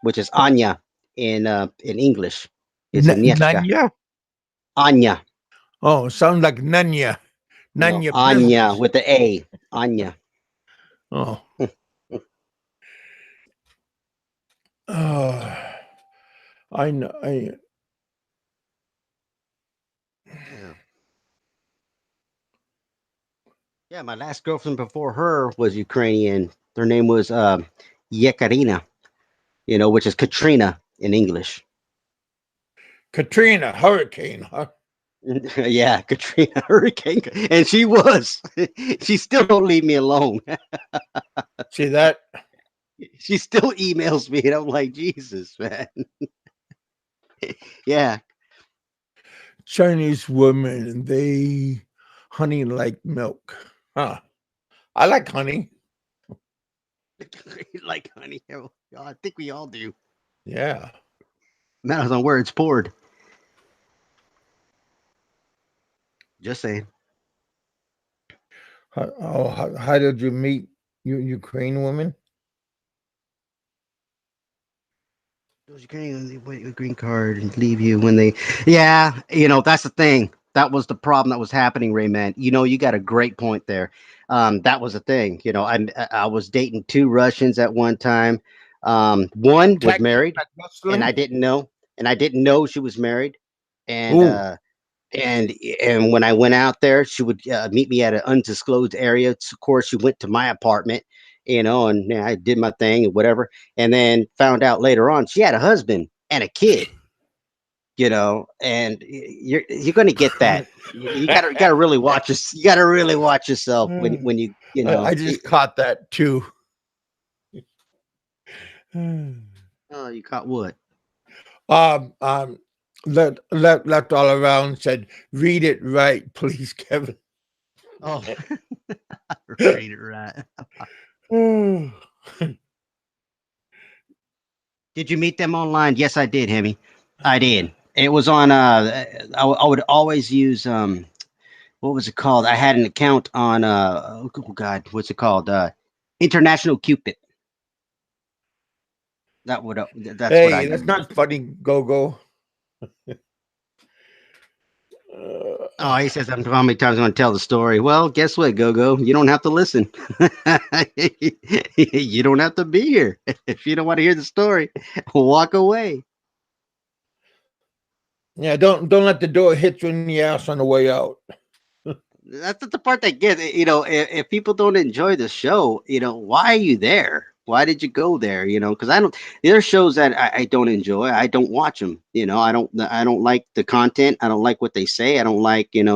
which is Anya in English. It's Agnieszka. Nanya. Anya. Oh, sounds like Nanya. No, Nanya Anya Business. with the A. Anya. Oh, oh, I know. Yeah. Yeah, my last girlfriend before her was Ukrainian. Her name was Yekaterina, which is Katrina in English. Katrina hurricane, huh? Yeah, Katrina Hurricane, and she was. She still don't leave me alone. See that? She still emails me, and I'm like, Jesus, man. Yeah, Chinese women, they honey like milk. Huh. I like honey. like honey. Oh, I think we all do. Yeah. Matters on where it's poured. Just saying. How did you meet Ukraine women? Those Ukrainians, they wait a green card and leave you when they. Yeah, that's the thing. That was the problem that was happening, Rayman. You got a great point there. That was the thing. I was dating two Russians at one time. One was Tag team married, like and wrestling? I didn't know, she was married, and Ooh. and and when I went out there, she would meet me at an undisclosed area. Of course, she went to my apartment, and yeah, I did my thing and whatever, and then found out later on she had a husband and a kid. And you're going to get that. You gotta really watch this. You gotta really watch yourself when I just caught that too. Oh, you caught what? um, um, left all around said, "Read it right, please, Kevin." Oh, read it right. Did you meet them online? Yes, I did, Hemi. I did. It was on. I would always use what was it called? I had an account on oh God, what's it called? International Cupid. That's what I Hey, that's use. not funny, Go Go. Uh, Oh, he says I'm how many times I'm going to tell the story. Well, guess what, Go Go? You don't have to listen. You don't have to be here if you don't want to hear the story. Walk away. yeah, don't let the door hit you in the ass on the way out. That's the part that gets if people don't enjoy the show, why are you there? Why did you go there? Because I don't. There are shows that I don't enjoy. I don't watch them. I don't like the content. I don't like what they say. I don't like and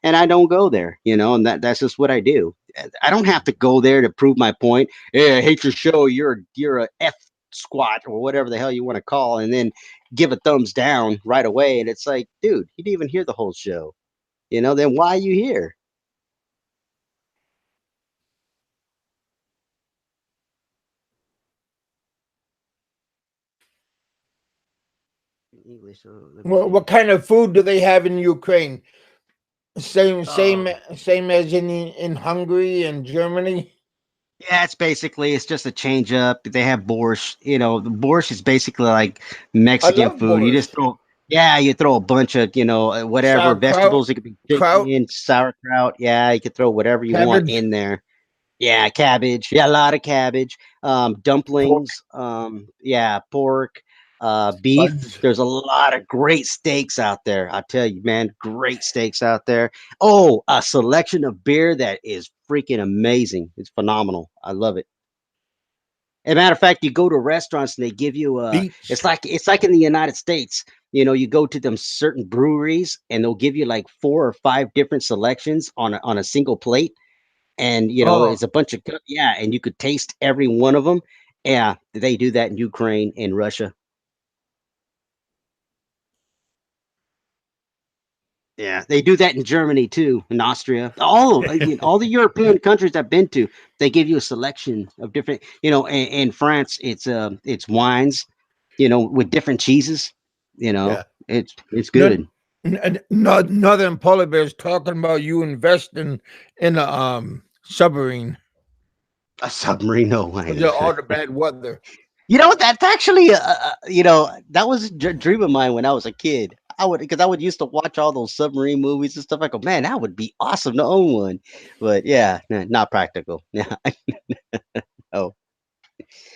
I don't go there. And that's just what I do. I don't have to go there to prove my point. Hey, I hate your show. You're a f squat or whatever the hell you want to call, and then give a thumbs down right away. And it's like, dude, you didn't even hear the whole show. Then why are you here? English. Let me What see. kind of food do they have in Ukraine? Same, Oh, same, same as in Hungary and Germany. yeah. It's just a change up. They have borscht. The borscht is basically like I Mexican love food. You just borscht, throw, yeah, you throw a bunch of whatever sauerkraut, vegetables. It could be kraut, chicken, sauerkraut. Yeah, you could throw whatever you want cabbage, in there. Yeah, cabbage. Yeah, a lot of cabbage. pork, Dumplings. Yeah, pork. Beef. spuds. There's a lot of great steaks out there. I tell you, man, great steaks out there. Oh, a selection of beer that is freaking amazing. It's phenomenal. I love it. As a matter of fact, you go to restaurants and they give you Beets. it's like in the United States. You go to them certain breweries and they'll give you like four or five different selections on a single plate, and Oh, it's a bunch of yeah, and you could taste every one of them. Yeah, they do that in Ukraine and Russia. Yeah, they do that in Germany too, in Austria. All the European countries I've been to, they give you a selection of different. In France, it's wines, with different cheeses. yeah. It's No, good. Northern polar bears talking about you investing in a submarine A submarine, no way. because of all the bad weather. That's actually, that was a dream of mine when I was a kid. Because I would used to watch all those submarine movies and stuff. I go, man, that would be awesome to own one. But yeah, not practical. Yeah, no.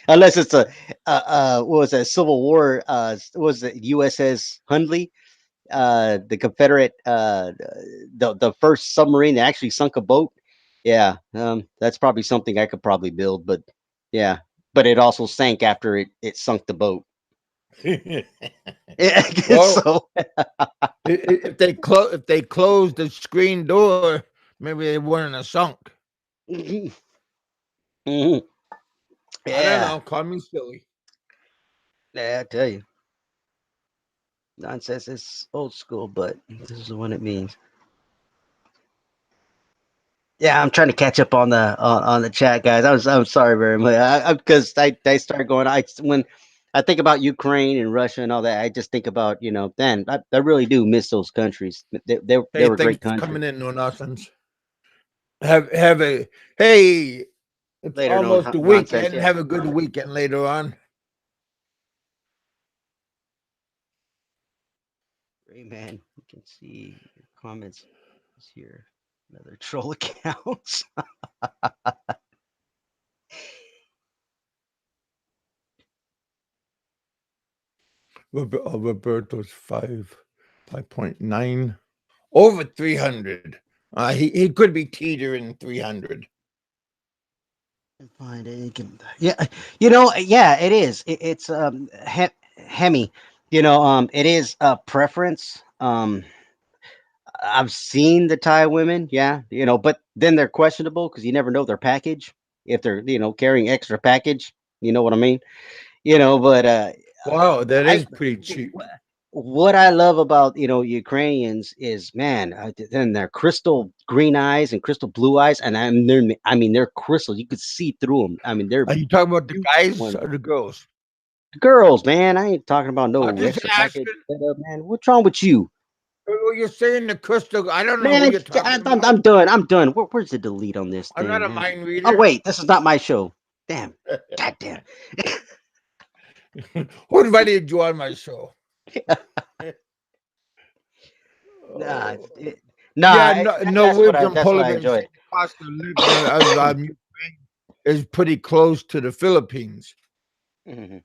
Unless it's what was that, Civil War? What was it, USS Hundley? The Confederate, the first submarine that actually sunk a boat. Yeah, that's probably something I could probably build. But yeah, but it also sank after it sunk the boat. Yeah, Well, so if they closed the screen door, maybe they wouldn't have sunk. mhm, mhm. I don't Yeah, know. Call me silly. yeah, I tell you, nonsense is old school, but this is what it means. Yeah, I'm trying to catch up on the chat, guys. I'm sorry very much. Because I started going. When I think about Ukraine and Russia and all that, I just think about man, I really do miss those countries. They Hey, were thanks great for countries. coming in, no nonsense. Have a hey. It's Later, no almost the nonsense. weekend. Yeah, Have a good weekend later on. great man. You can see your comments here. Another troll accounts. Roberto's 5.9. over 300. He could be teetering 300. Find it. Yeah, you know, yeah, it is. It's Hemi. You know, it is a preference. I've seen the Thai women, yeah, you know, but then they're questionable because you never know their package if they're carrying extra package. You know what I mean? But Wow, that I is pretty cheap. what I love about Ukrainians is, man, then their crystal green eyes and crystal blue eyes, and I mean they're crystal. You could see through them. I mean they're Are you talking about the beautiful guys women. or the girls? Girls, man, I ain't talking about I'm no just extra package. asking. Man, what's wrong with you? You're saying the crystal. I don't know who Man, you're talking about. I'm done. I'm done. Where's the delete on this I'm not thing, a man? mind Oh reader. wait, this is not my show. Damn. God damn. Who invited you on my show? Nah, Oh. nah. Yeah, no, Norwegian That's what I Polygon enjoy. cost of living of Ukraine is pretty close to the Philippines. Mhm.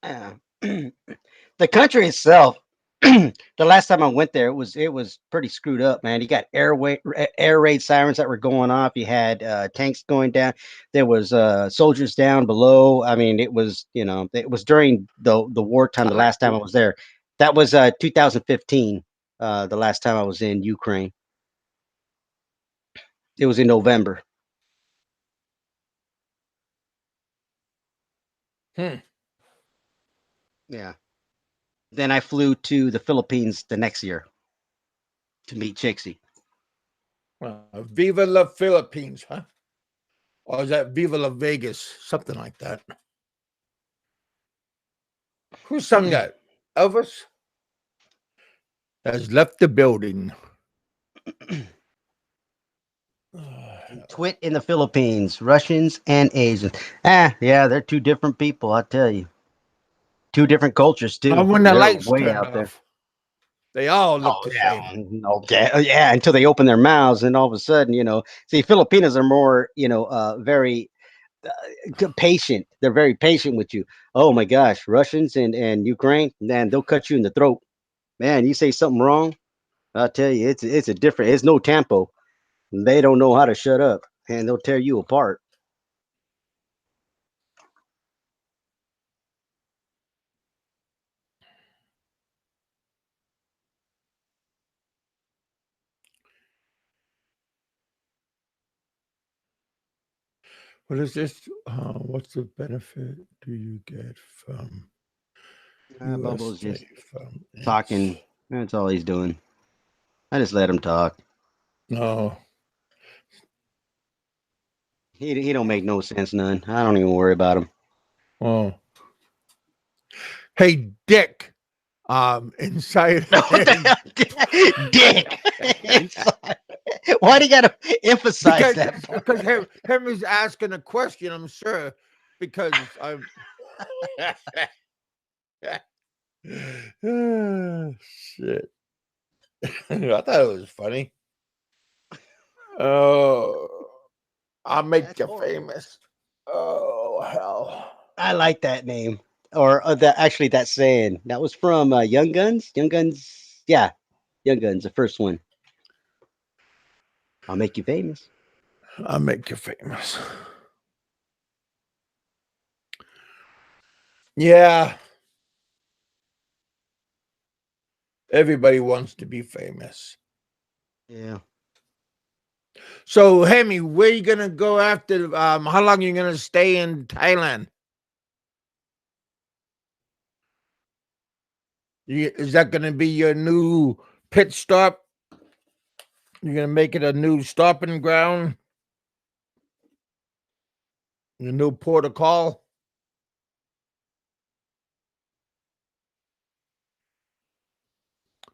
Yeah. The country itself. The last time I went there, it was pretty screwed up, man. You got air raid sirens that were going off. You had tanks going down. There was soldiers down below. I mean, it was during the wartime. The last time I was there, that was 2015. The last time I was in Ukraine, it was in November. Hmm. Yeah. Then I flew to the Philippines the next year to meet Chixie. Viva la Philippines, huh? Or is that Viva la Vegas? Something like that. Who sung that? Elvis has left the building. Twit in the Philippines, Russians and Asians. Ah, yeah, they're two different people, I tell you. Two different cultures Not too. when the They're lights way turn out there. off. They all look Oh the yeah, same. okay, yeah. Until they open their mouths, and all of a sudden, see, Filipinos are more, very patient. They're very patient with you. Oh my gosh, Russians and Ukraine, man, they'll cut you in the throat. Man, you say something wrong, I'll tell you, it's a different. It's no tempo. They don't know how to shut up, and they'll tear you apart. What is this? What's the benefit do you get from Bobo's USA just from its? talking. That's all he's doing. I just let him talk. No. He don't make no sense none. I don't even worry about him. Oh. Hey, Dick. Inside. No, what the hell? Dick. Why do you gotta emphasize because that part? because him is asking a question, I'm sure. Because I'm shit. I thought it was funny. Oh, I'll make That's you horrible. famous. Oh hell. I like that name, or that saying. That was from Young Guns. Young Guns, yeah, Young Guns, the first one. I'll make you famous. I'll make you famous. Yeah, everybody wants to be famous. Yeah. So, Hemi, where you gonna go after? How long you gonna stay in Thailand? Is that gonna be your new pit stop? You're gonna make it a new stopping ground, your new port of call.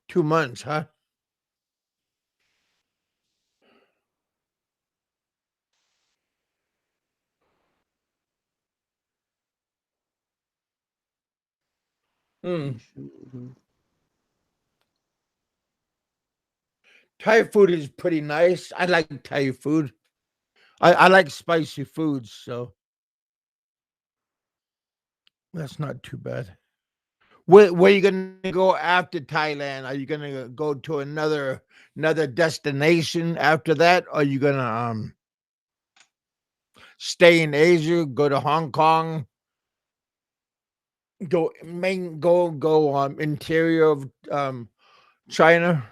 2 months, huh? Hmm. Thai food is pretty nice. I like Thai food. I like spicy foods, so that's not too bad. Where are you gonna go after Thailand? Are you gonna go to another destination after that? Or are you gonna stay in Asia, go to Hong Kong, go interior of China,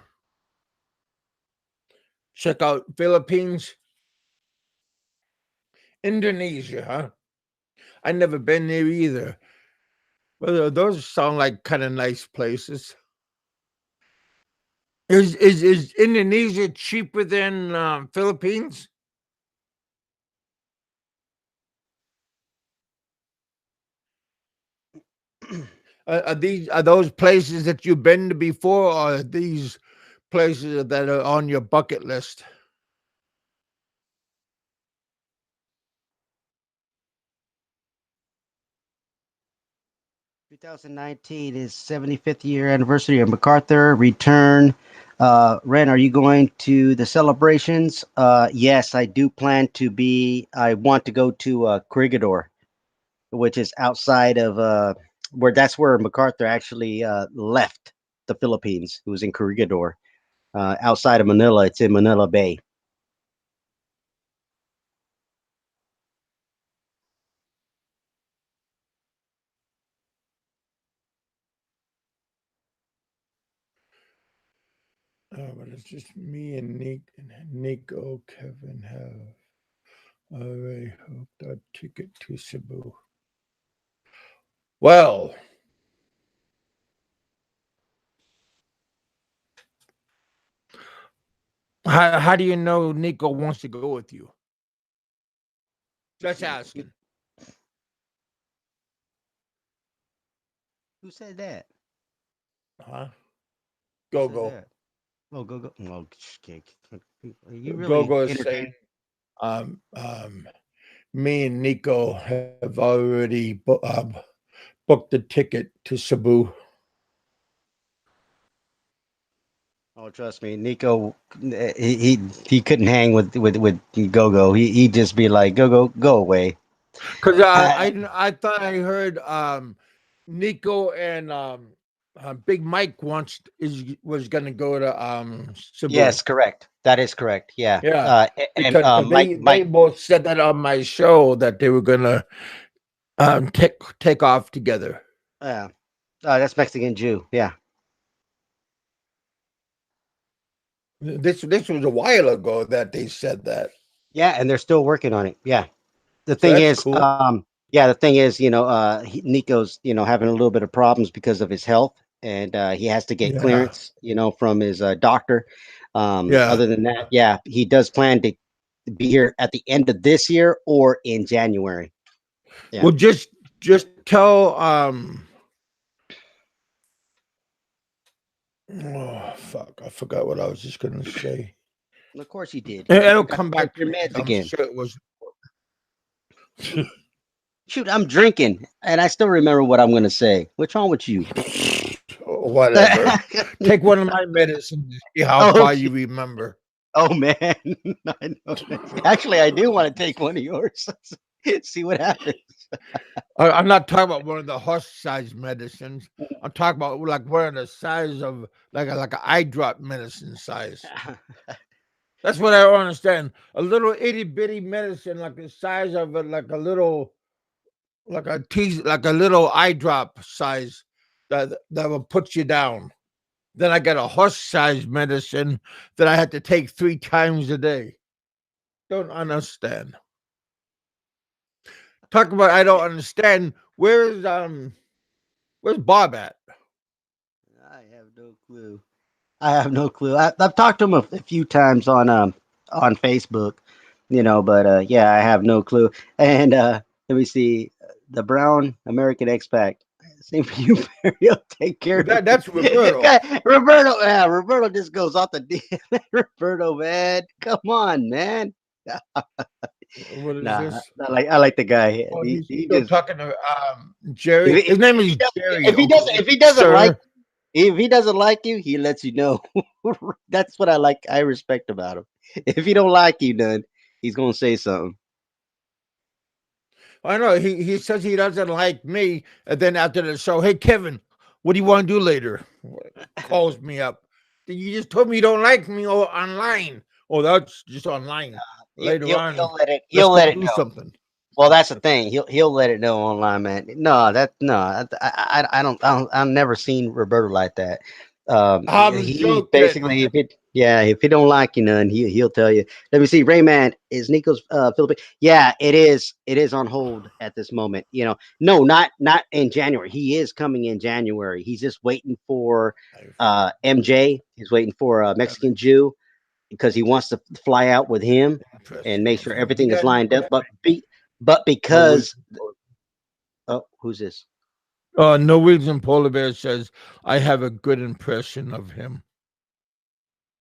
check out Philippines, Indonesia, huh? I never been there either. Well, those sound like kind of nice places. Is Indonesia cheaper than Philippines? Are those places that you've been to before, or are these places that are on your bucket list? 2019 is 75th year anniversary of MacArthur return. Ren, are you going to the celebrations? Yes, I do plan to be. I want to go to Corregidor, which is outside of where that's where MacArthur actually left the Philippines. It was in Corregidor, outside of Manila. It's in Manila Bay. But it's just me and Nico. Kevin have already hooked our ticket to Cebu. Well, how do you know Nico wants to go with you? Just asking. Who said that? Huh? Who Go said go. that? Oh, go go. Oh, okay. You Go really go is saying entertain. um um me and Nico have already booked the ticket to Cebu. Oh, trust me, Nico. He couldn't hang with Go Go. He'd just be like, Go Go, go away. Because Uh, I thought I heard Nico and Big Mike was gonna go to Cebu. yes, correct. That is correct. Yeah. Yeah, And because they Mike. both said that on my show that they were gonna take off together. Uh, that's Mexican Jew. Yeah. This was a while ago that they said that, Yeah, and they're still working on it. Yeah. The so thing that's is, cool. yeah, the thing is, Nico's, having a little bit of problems because of his health, and he has to get Yeah, clearance, from his doctor. yeah. Other than that, yeah, he does plan to be here at the end of this year or in January. Yeah, Well, just tell oh fuck, I forgot what I was just gonna say. and of course he did. You It'll forgot come to take back to your me because meds I'm again. sure it was. Shoot, I'm drinking, and I still remember what I'm going to say. What's wrong with you? Whatever. Take one of my medicines to see how Oh, far you remember. oh man, I know. Actually, I do want to take one of yours. See what happens. I'm not talking about one of the horse size medicines. I'm talking about like one of the size of like an eye drop medicine size. That's what I don't understand. A little itty bitty medicine like the size of like a little like a little eye drop size that will put you down. Then I got a horse size medicine that I had to take 3 times a day. Don't understand. Talk about I don't understand. Where's Bob at? I have no clue. I have no clue. I've talked to him a few times on Facebook, but yeah, I have no clue. And let me see, the Brown American Expat. Same for you, Barry. I'll take care Well, of you. that's Roberto. Roberto, yeah, Roberto just goes off the deal. Roberto, man, come on, man. What is Nah, this? I like the guy. Oh, he's He still just talking to Jerry. His name if is he doesn't Jerry. if he doesn't Okay, if he doesn't like sir. if he doesn't like you, he lets you know. That's what I like. I respect about him. If he don't like you, then he's gonna say something. I know he says he doesn't like me, and then after the show, hey Kevin, What do you want to do later? Calls me up. You just told me you don't like me online. Oh, that's just online. Later on, let's He'll go let it do know. something. Well, that's the thing. He'll let it know online, man. No, that no, I've never seen Roberto like that. I'm He joking. basically, if he don't like you none, he'll tell you. Let me see, Rayman, is Nico's Philippine? Yeah, it is. It is on hold at this moment. No, not in January. He is coming in January. He's just waiting for MJ. He's waiting for a Mexican Jew because he wants to fly out with him and Impression make of sure him. You everything is got lined up. But Norwegian. because oh, who's this? Norwegian polar bear says I have a good impression of him.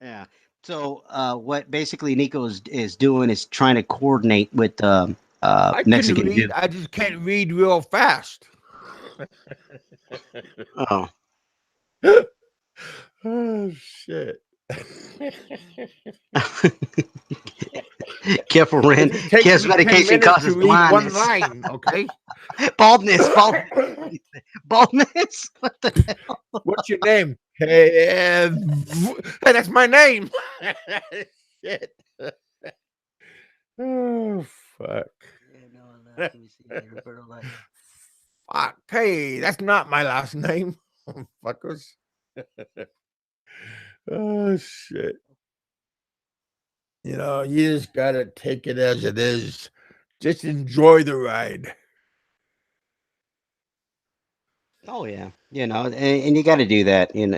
Yeah. So what basically Nico is doing is trying to coordinate with I can Mexican Jew. read. I just can't read real fast. Oh, Oh shit. careful, Ren. It takes Kev's me 10 medication minutes to causes read one blindness, line, okay? baldness, baldness, baldness. What the hell? What's your name? Hey, hey, that's my name. Shit. Oh, fuck. Yeah, no, let me see here. Roberto, like, Fuck. Hey, that's not my last name. Fuckers. Oh, shit. You just got to take it as it is. Just enjoy the ride. oh yeah, and you got to do that, and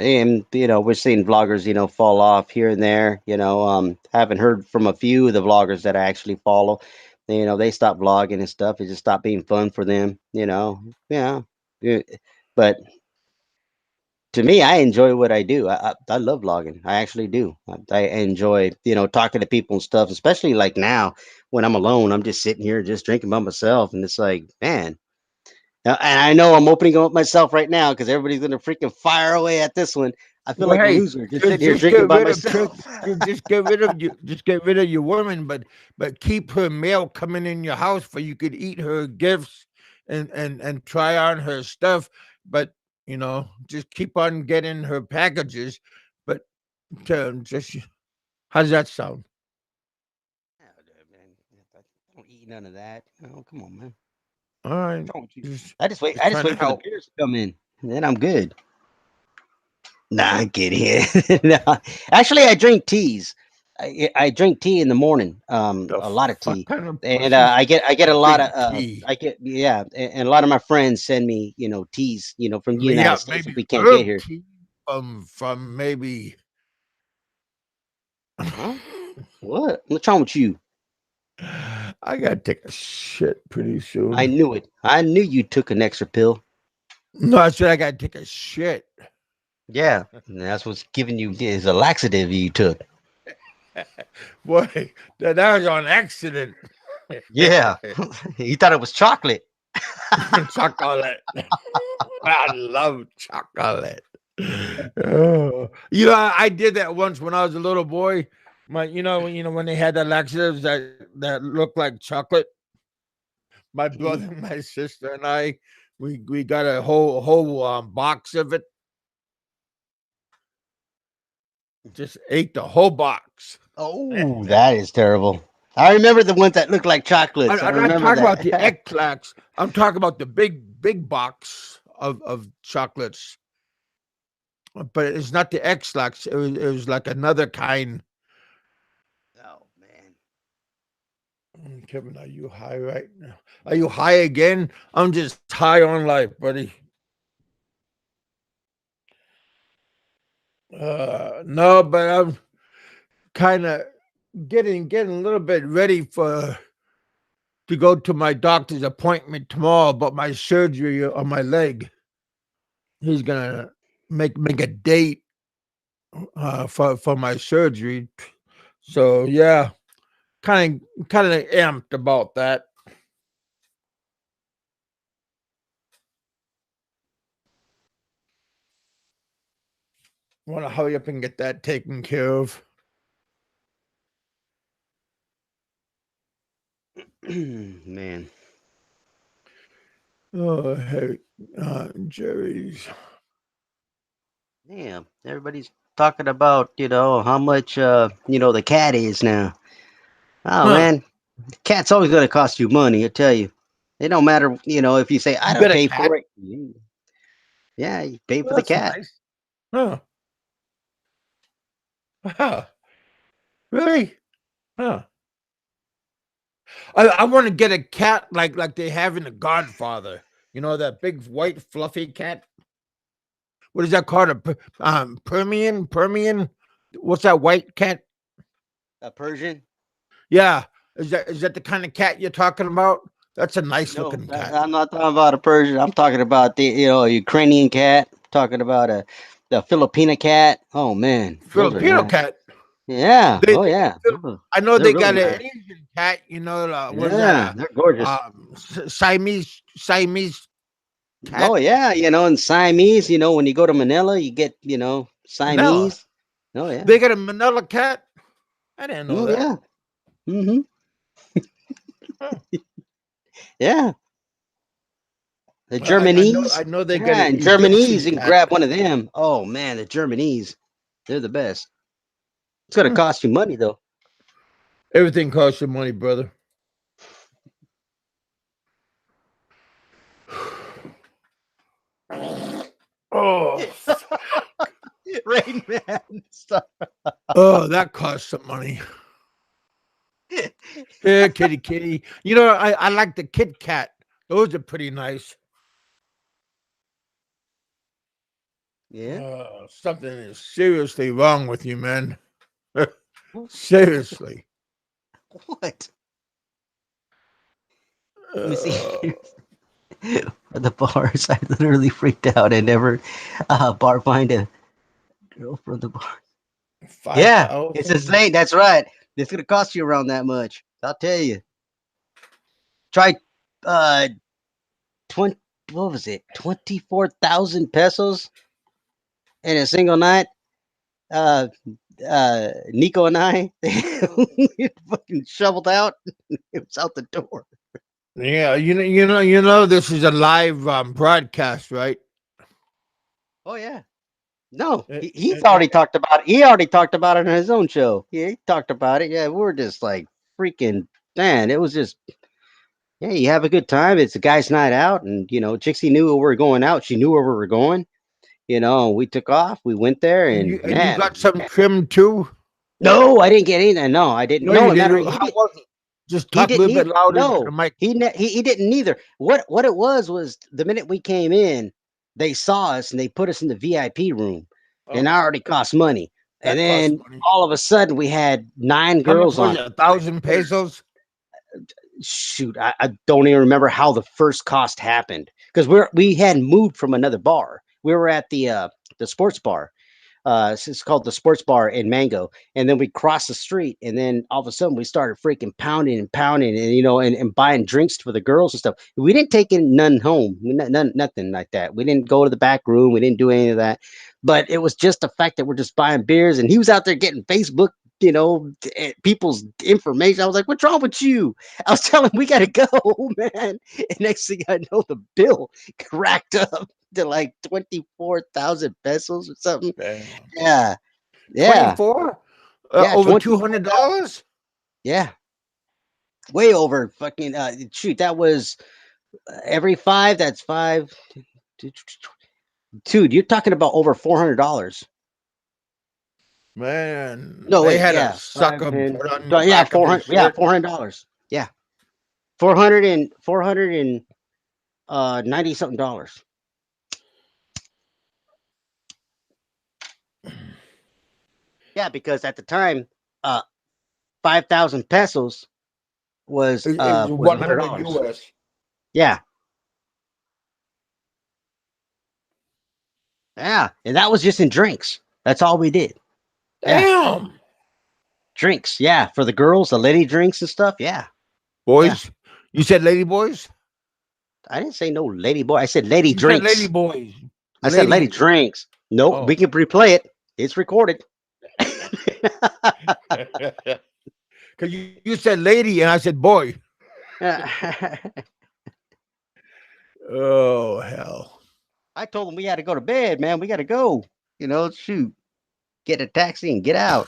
we're seeing vloggers, fall off here and there. Haven't heard from a few of the vloggers that I actually follow. They stopped vlogging and stuff. It just stopped being fun for them. Yeah. Yeah. But to me, I enjoy what I do. I love vlogging. I actually do. I enjoy, talking to people and stuff, especially like now when I'm alone. I'm just sitting here just drinking by myself, and it's like, man. And I know I'm opening up myself right now because everybody's gonna freaking fire away at this one. I feel Well, like a hey, loser just just sitting here just drinking get by rid of myself. just get rid of your woman, but keep her mail coming in your house for you could eat her gifts and try on her stuff. But just keep on getting her packages. But just how does that sound? Oh, dude, man, I don't eat none of that. Oh, come on, man. All right, What's wrong with you? just I just wait. just I just trying to wait for the help. beers to come in, and then I'm good. Nah, I'm kidding. Nah. Actually, I drink teas. I drink tea in the morning. The A lot of fuck tea, kind of and pussy I get a lot drink of tea? I get yeah, and a lot of my friends send me teas from the United Yeah, States if maybe we can't get herb here. tea from maybe. Huh? What? What's wrong with you? I gotta take a shit pretty I soon. knew it. I knew you took an extra pill. No, I said I gotta take a shit. Yeah, and that's what's giving you is a laxative you took. Boy, that was on accident. Yeah, you thought it was chocolate. Chocolate. I love chocolate. Oh. I did that once when I was a little boy. When they had the laxatives that look like chocolate. My brother, Mhm. my sister, and we got a whole box of it. Just ate the whole box. Oh, that is terrible. I remember the ones that looked like chocolates. I I'm not remember talking about the that. X-Lax. I'm talking about the big box of chocolates. But it's not the X-Lax. It was like another kind. Oh man. Kevin, are you high right now? Are you high again? I'm just high on life, buddy. No, but I'm kind of getting a little bit ready to go to my doctor's appointment tomorrow about my surgery on my leg. He's gonna make a date for my surgery. So yeah, kind of amped about that. Want to hurry up and get that taken care of. Man. Oh hey, Jerry's. Damn, everybody's talking about, how much, the cat is now. Oh, Huh? man, cat's always going to cost you money, I tell you. It don't matter, if you say, I You don't got a pay cat? for it. Yeah, you pay for Well, the that's cat. nice. Huh? Huh? Really? Huh? I want to get a cat like they have in The Godfather. You know that big white fluffy cat. What is that called? Permian? Permian? What's that white cat? A Persian? Yeah. Is that the kind of cat you're talking about? That's a nice No, looking cat. I'm not talking about a Persian. I'm talking about the, a Ukrainian cat. Talking about the Filipina cat. Oh, man, those are Filipino nice. cat. Yeah. They Oh, yeah. I know They're they really got an nice. Asian cat. Was that Yeah, they're gorgeous. Siamese Oh cat? yeah, in Siamese, when you go to Manila, you get, Manila. Siamese. Oh yeah. They got a Manila cat. I didn't know Oh that. yeah. Hmm. Huh. Yeah. The I Germanese. know they got Yeah, an and Germanese, Egyptian you can cat. grab one of them. Oh man, the Germanese. They're the best. It's gonna Hmm. cost you money though. Everything costs you money, brother. Oh, Rain Man. Stop. oh, that costs some money. Yeah, kitty, kitty. I like the Kit Kat. Those are pretty nice. Yeah. Something is seriously wrong with you, man. Seriously. What? Let me see. Uh, For the bars, I literally freaked out. I never bar find a girl from the bar. Yeah, it's 5,000. insane. That's right. It's gonna cost you around that much. I'll tell you. Try uh 20, what was it? 24,000 pesos in a single night. Uh Nico and I fucking shoveled out. It was out the door. Yeah, this is a live broadcast, right? Oh yeah. No, Eh, he's eh, eh, already talked about it. He already talked about it on his own show. Yeah, he talked about it. Yeah, we're just like freaking man. It was just yeah, you have a good time. It's a guy's night out, and Trixie knew where we were going out. She knew where we were going. We took off. We went there, and and you man, got some trim too. no, I didn't get anything. No, I didn't. No, No, you matter didn't. he How did. was it? Just He talk a didn't little bit need. louder into the No, mic. he didn't either. What it was the minute we came in, they saw us and they put us in the VIP room, and Oh, I already cost money. And that costs then money. all of a sudden, we had nine How much girls was on it? it. 1,000 pesos? Shoot, I don't even remember how the first cost happened because we had moved from another bar. We were at the sports bar. It's called the sports bar in Mango, and then we crossed the street, and then all of a sudden we started freaking pounding and pounding, and and buying drinks for the girls and stuff. We didn't take in none home, none, nothing like that. We didn't go to the back room. We didn't do any of that. But it was just the fact that we're just buying beers, and he was out there getting Facebook. People's information. I was like, "What's wrong with you?" I was telling him we gotta go, man. And next thing I know, the bill cracked up to like 24,000 pesos or something. Damn. Yeah, yeah, 24? yeah, Over 24,000. $200? Yeah, way over fucking shoot, that was every 5, that's 5. Dude, you're talking about over $400. Man, No, they wait, had a yeah, 5, sucker 10. put on the Yeah, back of his 400. Yeah, shirt. $400. Yeah, 490 something dollars. Yeah, because at the time, 5,000 pesos It's was 100 $100. US. Yeah, yeah, and that was just in drinks. That's all we did. Yeah, Damn. drinks. Yeah, for the girls, the lady drinks and stuff. Yeah, yeah. Boys? You said lady boys? I didn't say no lady boy. I said lady You said lady drinks. boys. I said lady Lady. drinks. Nope, we Oh. can replay it. It's recorded. Because you said lady and I said boy. Oh, hell. I told him we had to go to bed, man. We got to go. Shoot, get a taxi and get out.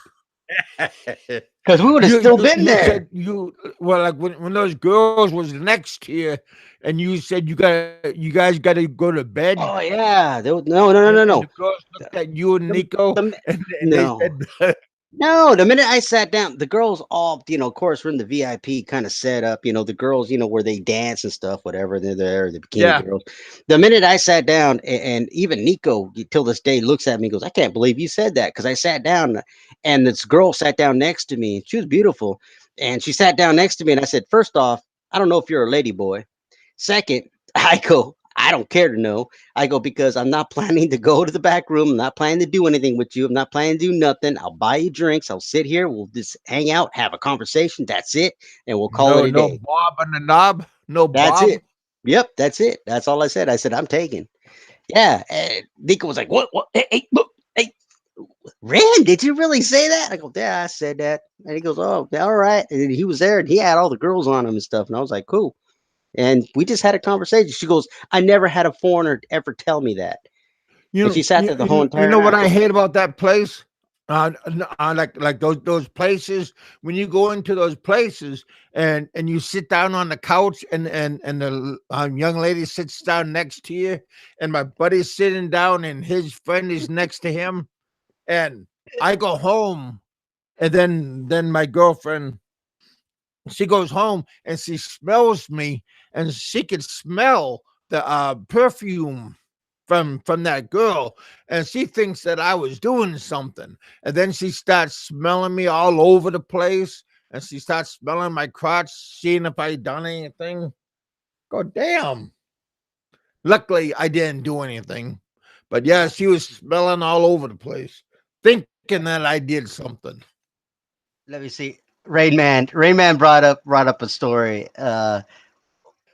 Because we would have you still you been you there. said you well like when those girls was next here, and you said you guys got to go to bed, Oh yeah. No, no, no, no, and the no. girls looked at you and The, Nico, the, and they no. said, No, the minute I sat down, the girls all, of course, were in the VIP kind of setup. The girls, where they dance and stuff, whatever. They're there, the bikini "Yeah, girls. The minute I sat down, and even Nico, till this day, looks at me and goes, I can't believe you said that. Because I sat down, and this girl sat down next to me. She was beautiful. And she sat down next to me, and I said, first off, I don't know if you're a lady boy. Second, I go, I don't care to know. I go, because I'm not planning to go to the back room. I'm not planning to do anything with you. I'm not planning to do nothing. I'll buy you drinks. I'll sit here. We'll just hang out, have a conversation. That's it. And we'll call it a no day. Bob on the knob, no That's Bob." it. Yep, that's it. That's all I said. I said, I'm taking. Yeah. And Nico was like, what? Hey, hey, look, hey, Rand, did you really say that? I go, yeah, I said that. And he goes, oh, yeah, all right. And he was there and he had all the girls on him and stuff. And I was like, cool. And we just had a conversation. She goes, I never had a foreigner ever tell me that. And she sat there the whole You entire know what night. I hate about that place? Like those places when you go into those places and you sit down on the couch and the young lady sits down next to you, and my buddy's sitting down and his friend is next to him, and I go home, and then my girlfriend, she goes home and she smells me, and she could smell the perfume from that girl, and she thinks that I was doing something, and then she starts smelling me all over the place, and she starts smelling my crotch, seeing if I done anything. Go damn. Luckily I didn't do anything, but yeah, she was smelling all over the place, thinking that I did something. Let me see. Rain Man brought up a story.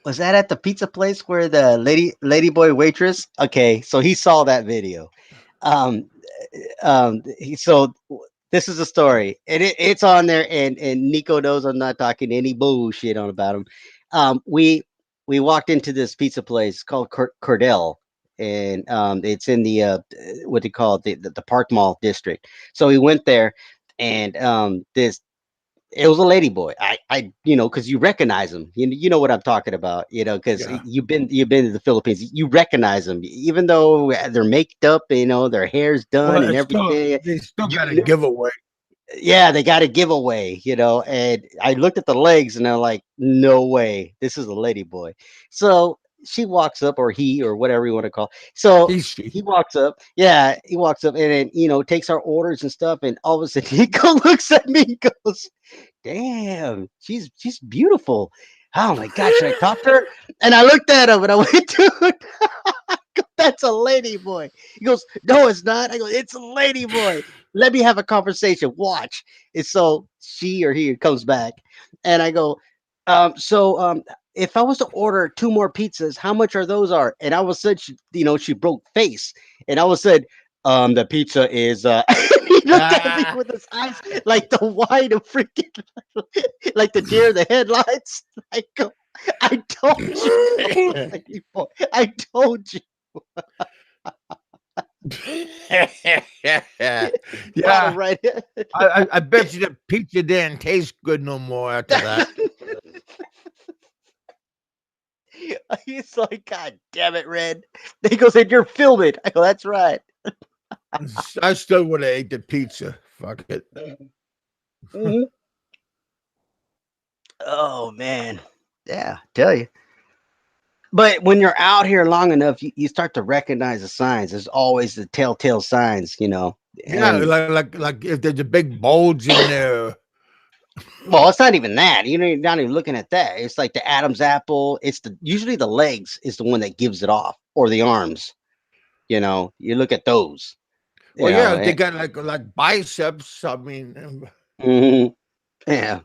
Was that at the pizza place where the ladyboy waitress? Okay, so he saw that video. Um, so this is a story, and it's on there, and Nico knows I'm not talking any bullshit on about him. We walked into this pizza place called Cordell, and it's in the what they call it, the Park Mall district. So we went there, and this it was a lady boy. Because you recognize them. You know what I'm talking about. Because Yeah, you've been to the Philippines. You recognize them, even though they're maked up. Their hair's done well, and it's still everything. they still You, got a giveaway. yeah, they got a giveaway. And I looked at the legs, and I'm like, no way, this is a lady boy. So she walks up, or he, or whatever you want to call. So He's she. he walks up. Yeah, he walks up, and then takes our orders and stuff. And all of a sudden, he looks at me and goes, damn, she's beautiful. Oh my God, should I talk to her? And I looked at him and I went, dude, that's a lady boy. He goes, no, it's not. I go, it's a lady boy. Let me have a conversation. Watch. And so she or he comes back, and I go, so if I was to order two more pizzas, how much are those are? And I was said, she broke face, and I was said, the pizza is he looked at me Ah. with his eyes like the wide of freaking like the deer in the headlights. I go, I told you, lady boy. I told you. Brought him Yeah, right in. I bet you the pizza didn't taste good no more after that. He's like, God damn it, Red. He goes, and you're filming. I go, that's right. I still would have ate the pizza. Fuck it. Mhm. Oh man. Yeah, tell you. But when you're out here long enough, you start to recognize the signs. There's always the telltale signs. Yeah, And like if there's a big bulge in there. well, it's not even that. You're not even looking at that. It's like the Adam's apple. It's usually the legs is the one that gives it off, or the arms. You look at those. You Well, yeah, know, if they and, got like biceps. I mean, mhm, yeah.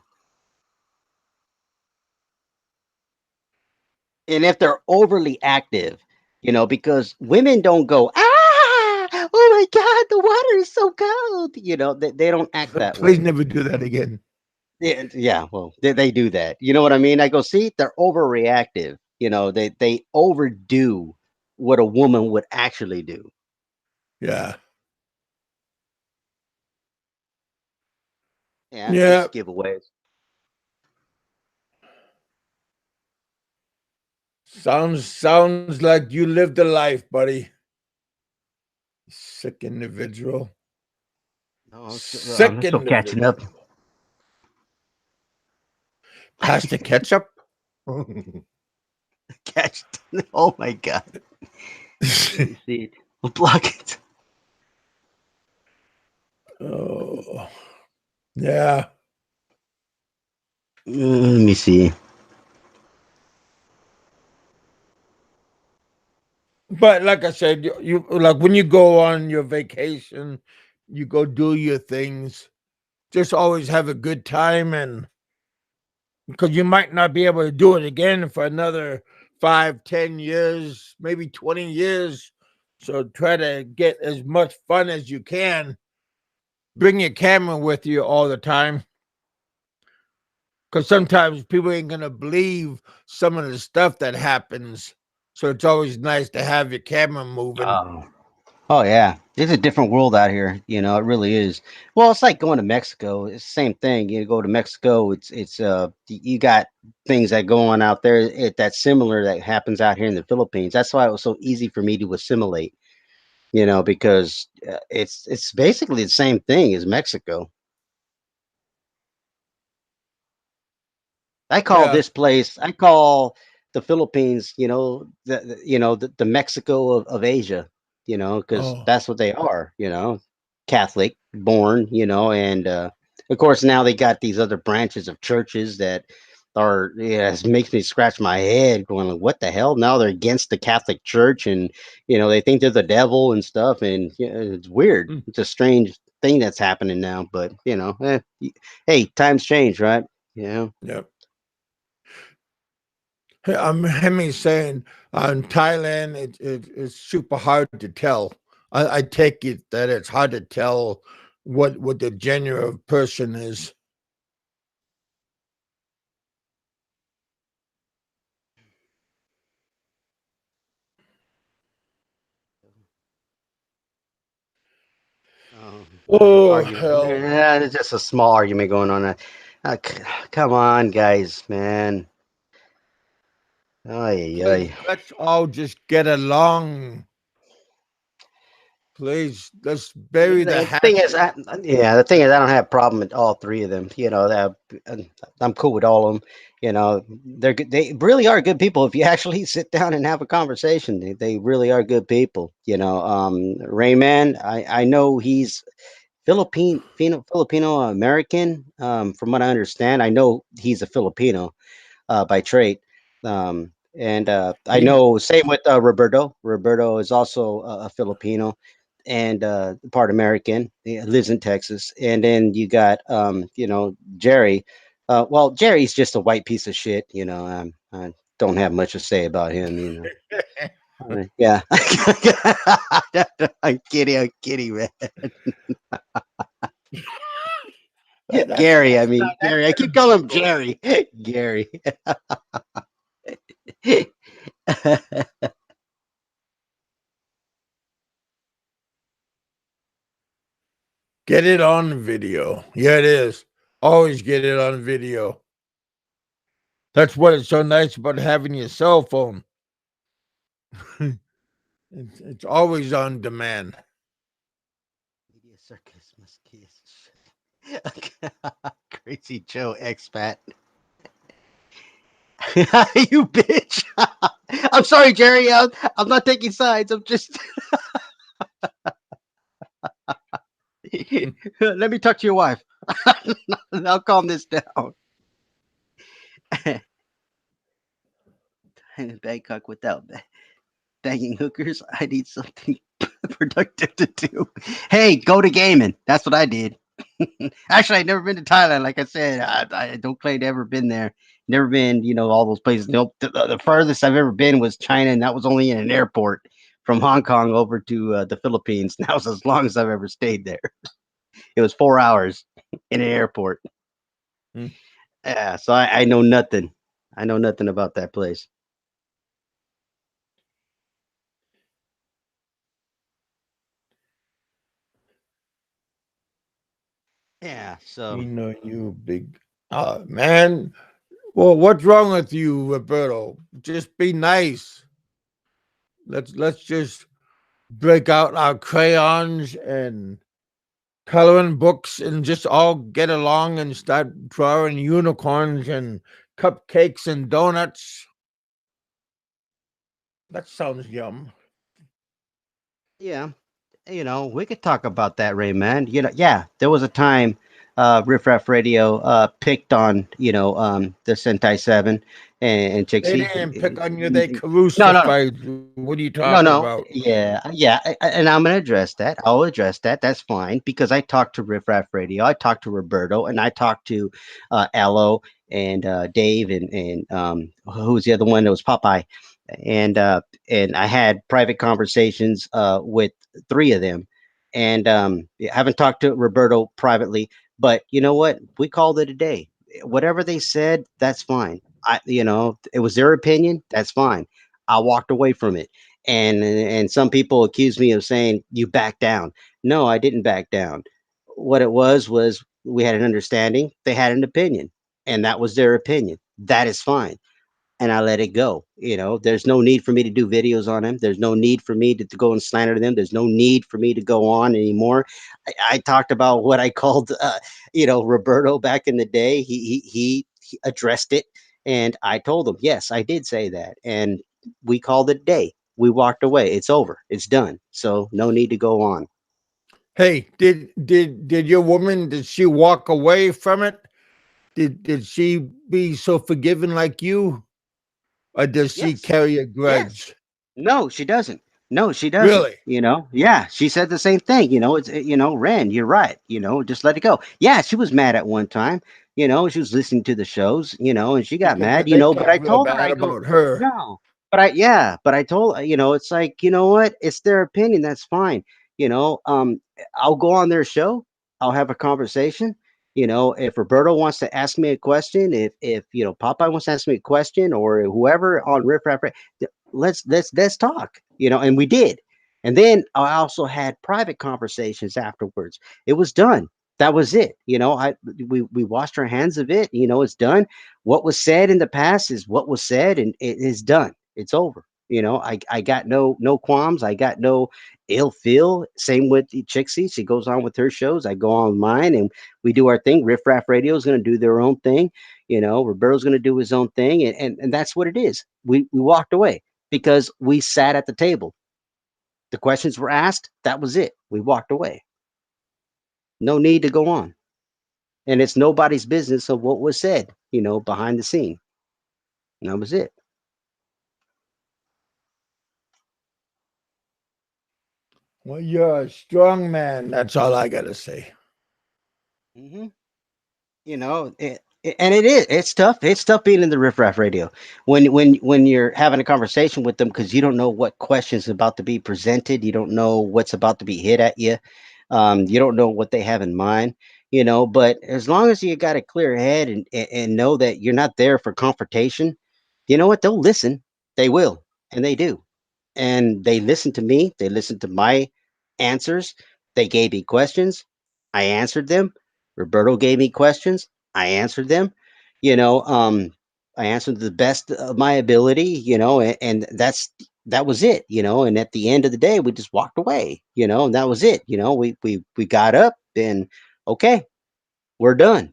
And if they're overly active, because women don't go, oh my God, the water is so cold. They don't act that please way. never do that again. Yeah, yeah, well, they do that. You know what I mean? I go, see, they're overreactive. They overdo what a woman would actually do. Yeah. Yeah, Yeah, just giveaways. sounds like you lived a life, buddy. Sick individual. No, I'm Sick still catching up. individual. Pasta ketchup? Catch. Oh my god. Let me see it. We'll block it. Oh, yeah. Let me see. But like I said, you like when you go on your vacation, you go do your things. Just always have a good time, and because you might not be able to do it again for another 5, 10 years, maybe 20 years. So try to get as much fun as you can. Bring your camera with you all the time. Because sometimes people ain't gonna believe some of the stuff that happens. So it's always nice to have your camera moving. Oh. Oh yeah, it's a different world out here. It really is. Well, it's like going to Mexico. It's the same thing. You go to Mexico, you got things that go on out there that's similar that happens out here in the Philippines. That's why it was so easy for me to assimilate. Because it's basically the same thing as Mexico. Yeah. I call the Philippines, the Mexico of Asia, because Oh. that's what they are, Catholic born, and of course now they got these other branches of churches that are, yeah, it makes me scratch my head going like, what the hell? Now they're against the Catholic Church, and they think they're the devil and stuff, and it's weird. Mm. It's a strange thing that's happening now, but hey, times change, right? Yeah. Yep. Hey, I'm Hemi saying in Thailand it's super hard to tell. I take it that it's hard to tell what the gender of person is. Oh Argument. hell. Yeah, it's just a small argument going on. Come on, guys, man. Ay, Please ay. let's all just get along. Please let's bury the The thing is, hatchet. I don't have a problem with all three of them. I'm cool with all of them. They really are good people. If you actually sit down and have a conversation, they really are good people. Rayman, I know he's Filipino American. From what I understand, I know he's a Filipino by trade. And I He know same with Roberto. Roberto is also a Filipino and part American. He lives in Texas. And then you got Jerry. Well, Jerry's just a white piece of shit. I don't have much to say about him. Yeah. I'm kidding, man. Gary, I that's mean not Gary. I keep calling him Jerry. Gary. get it on video. Yeah, it is. Always get it on video. That's what is so nice about having your cell phone. It's always on demand. Media circus must kiss. Crazy Joe expat. You bitch. I'm sorry, Jerry. I'm not taking sides. I'm just. Let me talk to your wife. I'll calm this down. In Bangkok without banging hookers. I need something productive to do. Hey, go to gaming. That's what I did. Actually, I've never been to Thailand. Like I said, I don't claim to ever been there. Never been, all those places. Nope. The furthest I've ever been was China, and that was only in an airport from Hong Kong over to the Philippines. And that was as long as I've ever stayed there. It was 4 hours in an airport. Mm. Yeah, so I know nothing. I know nothing about that place. Yeah. So We know you, big man. Well, what's wrong with you, Roberto? Just be nice. Let's just break out our crayons and coloring books and just all get along and start drawing unicorns and cupcakes and donuts. That sounds yum. yeah, we could talk about that, Ray, man. Yeah, there was a time Riff Raff Radio picked on, the Sentai 7 and They Chixie. didn't pick on you, they No, no, no. crucified you. What are you talking No, about? no, yeah, yeah, and I'm gonna address that. I'll address that. That's fine because I talked to Riff Raff Radio, I talked to Roberto, and I talked to Allo and Dave and who was the other one? That was Popeye, and uh, and I had private conversations with three of them, and yeah, I haven't talked to Roberto privately, but you know what? We called it a day. Whatever they said, that's fine. It was their opinion. That's fine. I walked away from it, and some people accuse me of saying you back down. No, I didn't back down. What it was we had an understanding, they had an opinion, and that was their opinion. That is fine, and I let it go. There's no need for me to do videos on them. There's no need for me to go and slander them. There's no need for me to go on anymore. I talked about what I called, Roberto back in the day. He addressed it, and I told him, yes, I did say that, and we called it a day. We walked away. It's over. It's done. So no need to go on. Hey, did your woman, did she walk away from it? Did she be so forgiving like you? Or does she Yes. carry a Yes. grudge? No, she doesn't. No, she doesn't. Really? Yeah, she said the same thing. Ren, you're right. Just let it go. Yeah, she was mad at one time. She was listening to the shows. And she got Because mad. they But I talk real told her, bad I go, about her. no. But I told her, it's like, you know what? It's their opinion. That's fine. You know, um, I'll go on their show. I'll have a conversation. If Roberto wants to ask me a question, if Popeye wants to ask me a question, or whoever on Riff Raff, let's talk. And we did. And then I also had private conversations afterwards. It was done. That was it. We washed our hands of it. It's done. What was said in the past is what was said, and it is done. It's over. I got no qualms. I got no ill feel. Same with the Chixie. She goes on with her shows. I go on with mine, and we do our thing. Riff Raff Radio is going to do their own thing. Roberto's going to do his own thing, and that's what it is. We walked away because we sat at the table. The questions were asked. That was it. We walked away. No need to go on. And it's nobody's business of what was said, behind the scene. And that was it. Well, you're a strong man. That's all I gotta say. hmm And it is. It's tough. It's tough being in the Riff Raff Radio when you're having a conversation with them because you don't know what questions about to be presented. You don't know what's about to be hit at you. You don't know what they have in mind. But as long as you got a clear head and know that you're not there for confrontation, you know what? They'll listen. They will, and they do. And they listen to me. They listen to my answers. They gave me questions. I answered them. Roberto gave me questions. I answered them. You know, um, I answered to the best of my ability. And that was it. And at the end of the day, we just walked away. And that was it. We got up and okay, we're done.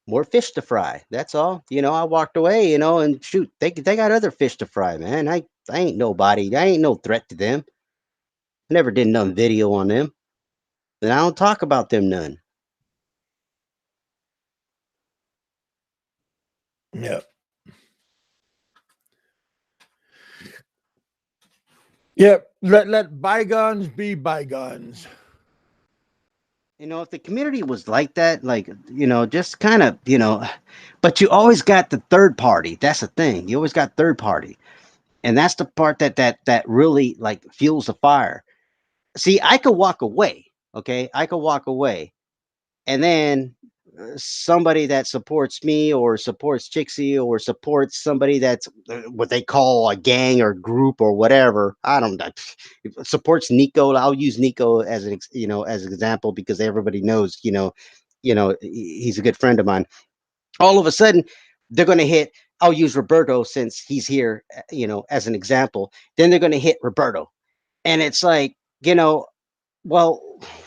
More fish to fry. That's all. I walked away. And shoot, they got other fish to fry, man. I ain't nobody. I ain't no threat to them. I never did none video on them, and I don't talk about them none. Yeah. Yep. Let bygones be bygones. If the community was like that, like, just kind of, but you always got the third party. That's the thing. You always got third party. And that's the part that really like fuels the fire. See, I could walk away. Okay. I could walk away. And then somebody that supports me or supports Chixie or supports somebody that's what they call a gang or group or whatever. I don't know. Supports Nico. I'll use Nico as as an example because everybody knows, he's a good friend of mine. All of a sudden, they're going to hit. I'll use Roberto since he's here, as an example. Then they're going to hit Roberto, and it's like, you know, well,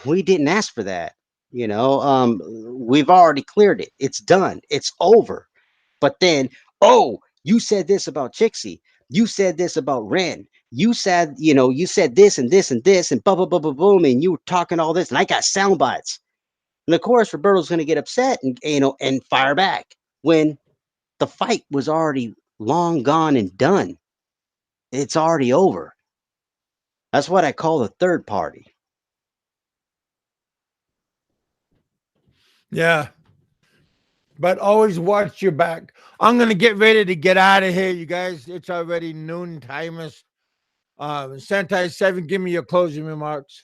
we didn't ask for that. We've already cleared it. It's done. It's over. But then, oh, you said this about Chixie. You said this about Ren. You said this and this and this and blah blah blah blah boom, and you were talking all this, and I got sound bites. And of course, Roberto's going to get upset and fire back when the fight was already long gone and done. It's already over. That's what I call a third party. Yeah. But always watch your back. I'm gonna get ready to get out of here, you guys. It's already noon timers. Sentai 7, give me your closing remarks.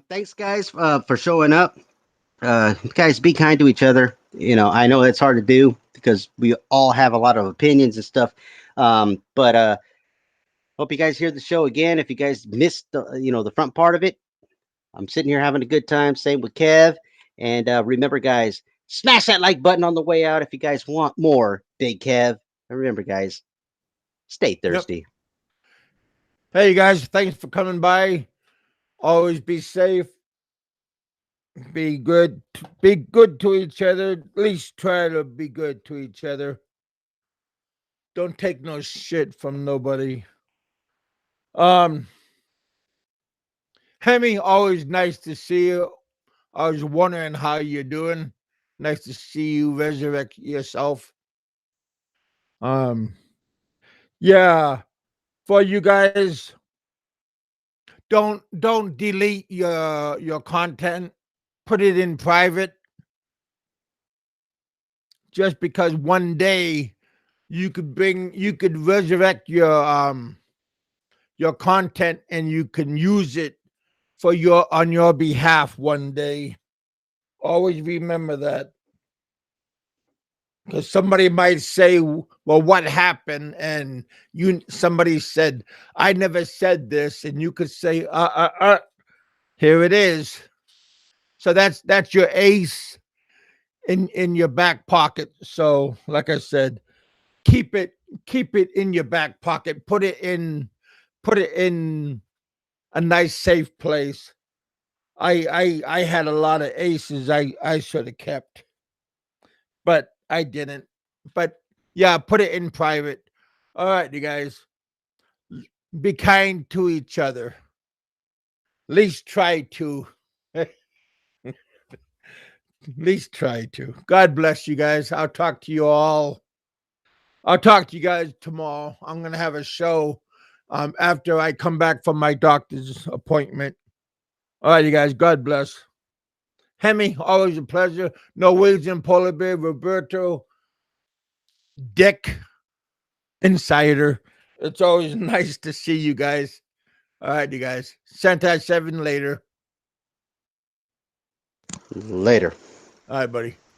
Thanks, guys, for showing up. Guys, be kind to each other. I know it's hard to do because we all have a lot of opinions and stuff. But hope you guys hear the show again. If you guys missed the front part of it, I'm sitting here having a good time. Same with Kev. And remember, guys, smash that like button on the way out if you guys want more Big Kev. And remember, guys, stay Yep. thirsty. Hey, you guys, thanks for coming by. Always be safe. Be good. Be good to each other. At least try to be good to each other. Don't take no shit from nobody. Um, Hemi, always nice to see you. I was wondering how you're doing. Nice to see you resurrect yourself. Um, yeah, for you guys, don't delete your content. Put it in private just because one day you could resurrect your content and you can use it for on your behalf one day. Always remember that. Because somebody might say, well, what happened? And somebody said, I never said this, and you could say, here it is. So that's your ace in your back pocket. So like I said, keep it in your back pocket. Put it in a nice safe place. I had a lot of aces I should have kept, but I didn't. But yeah, put it in private. All right, you guys, be kind to each other. At least try to. At least try to. God bless you guys. I'll talk to you all. I'll talk to you guys tomorrow. I'm gonna have a show after I come back from my doctor's appointment. All right, you guys. God bless. Hemi, always a pleasure. Norwegian Polar Bear, Roberto, Dick, Insider. It's always nice to see you guys. All right, you guys. Sentai 7 later. Later. All right, buddy.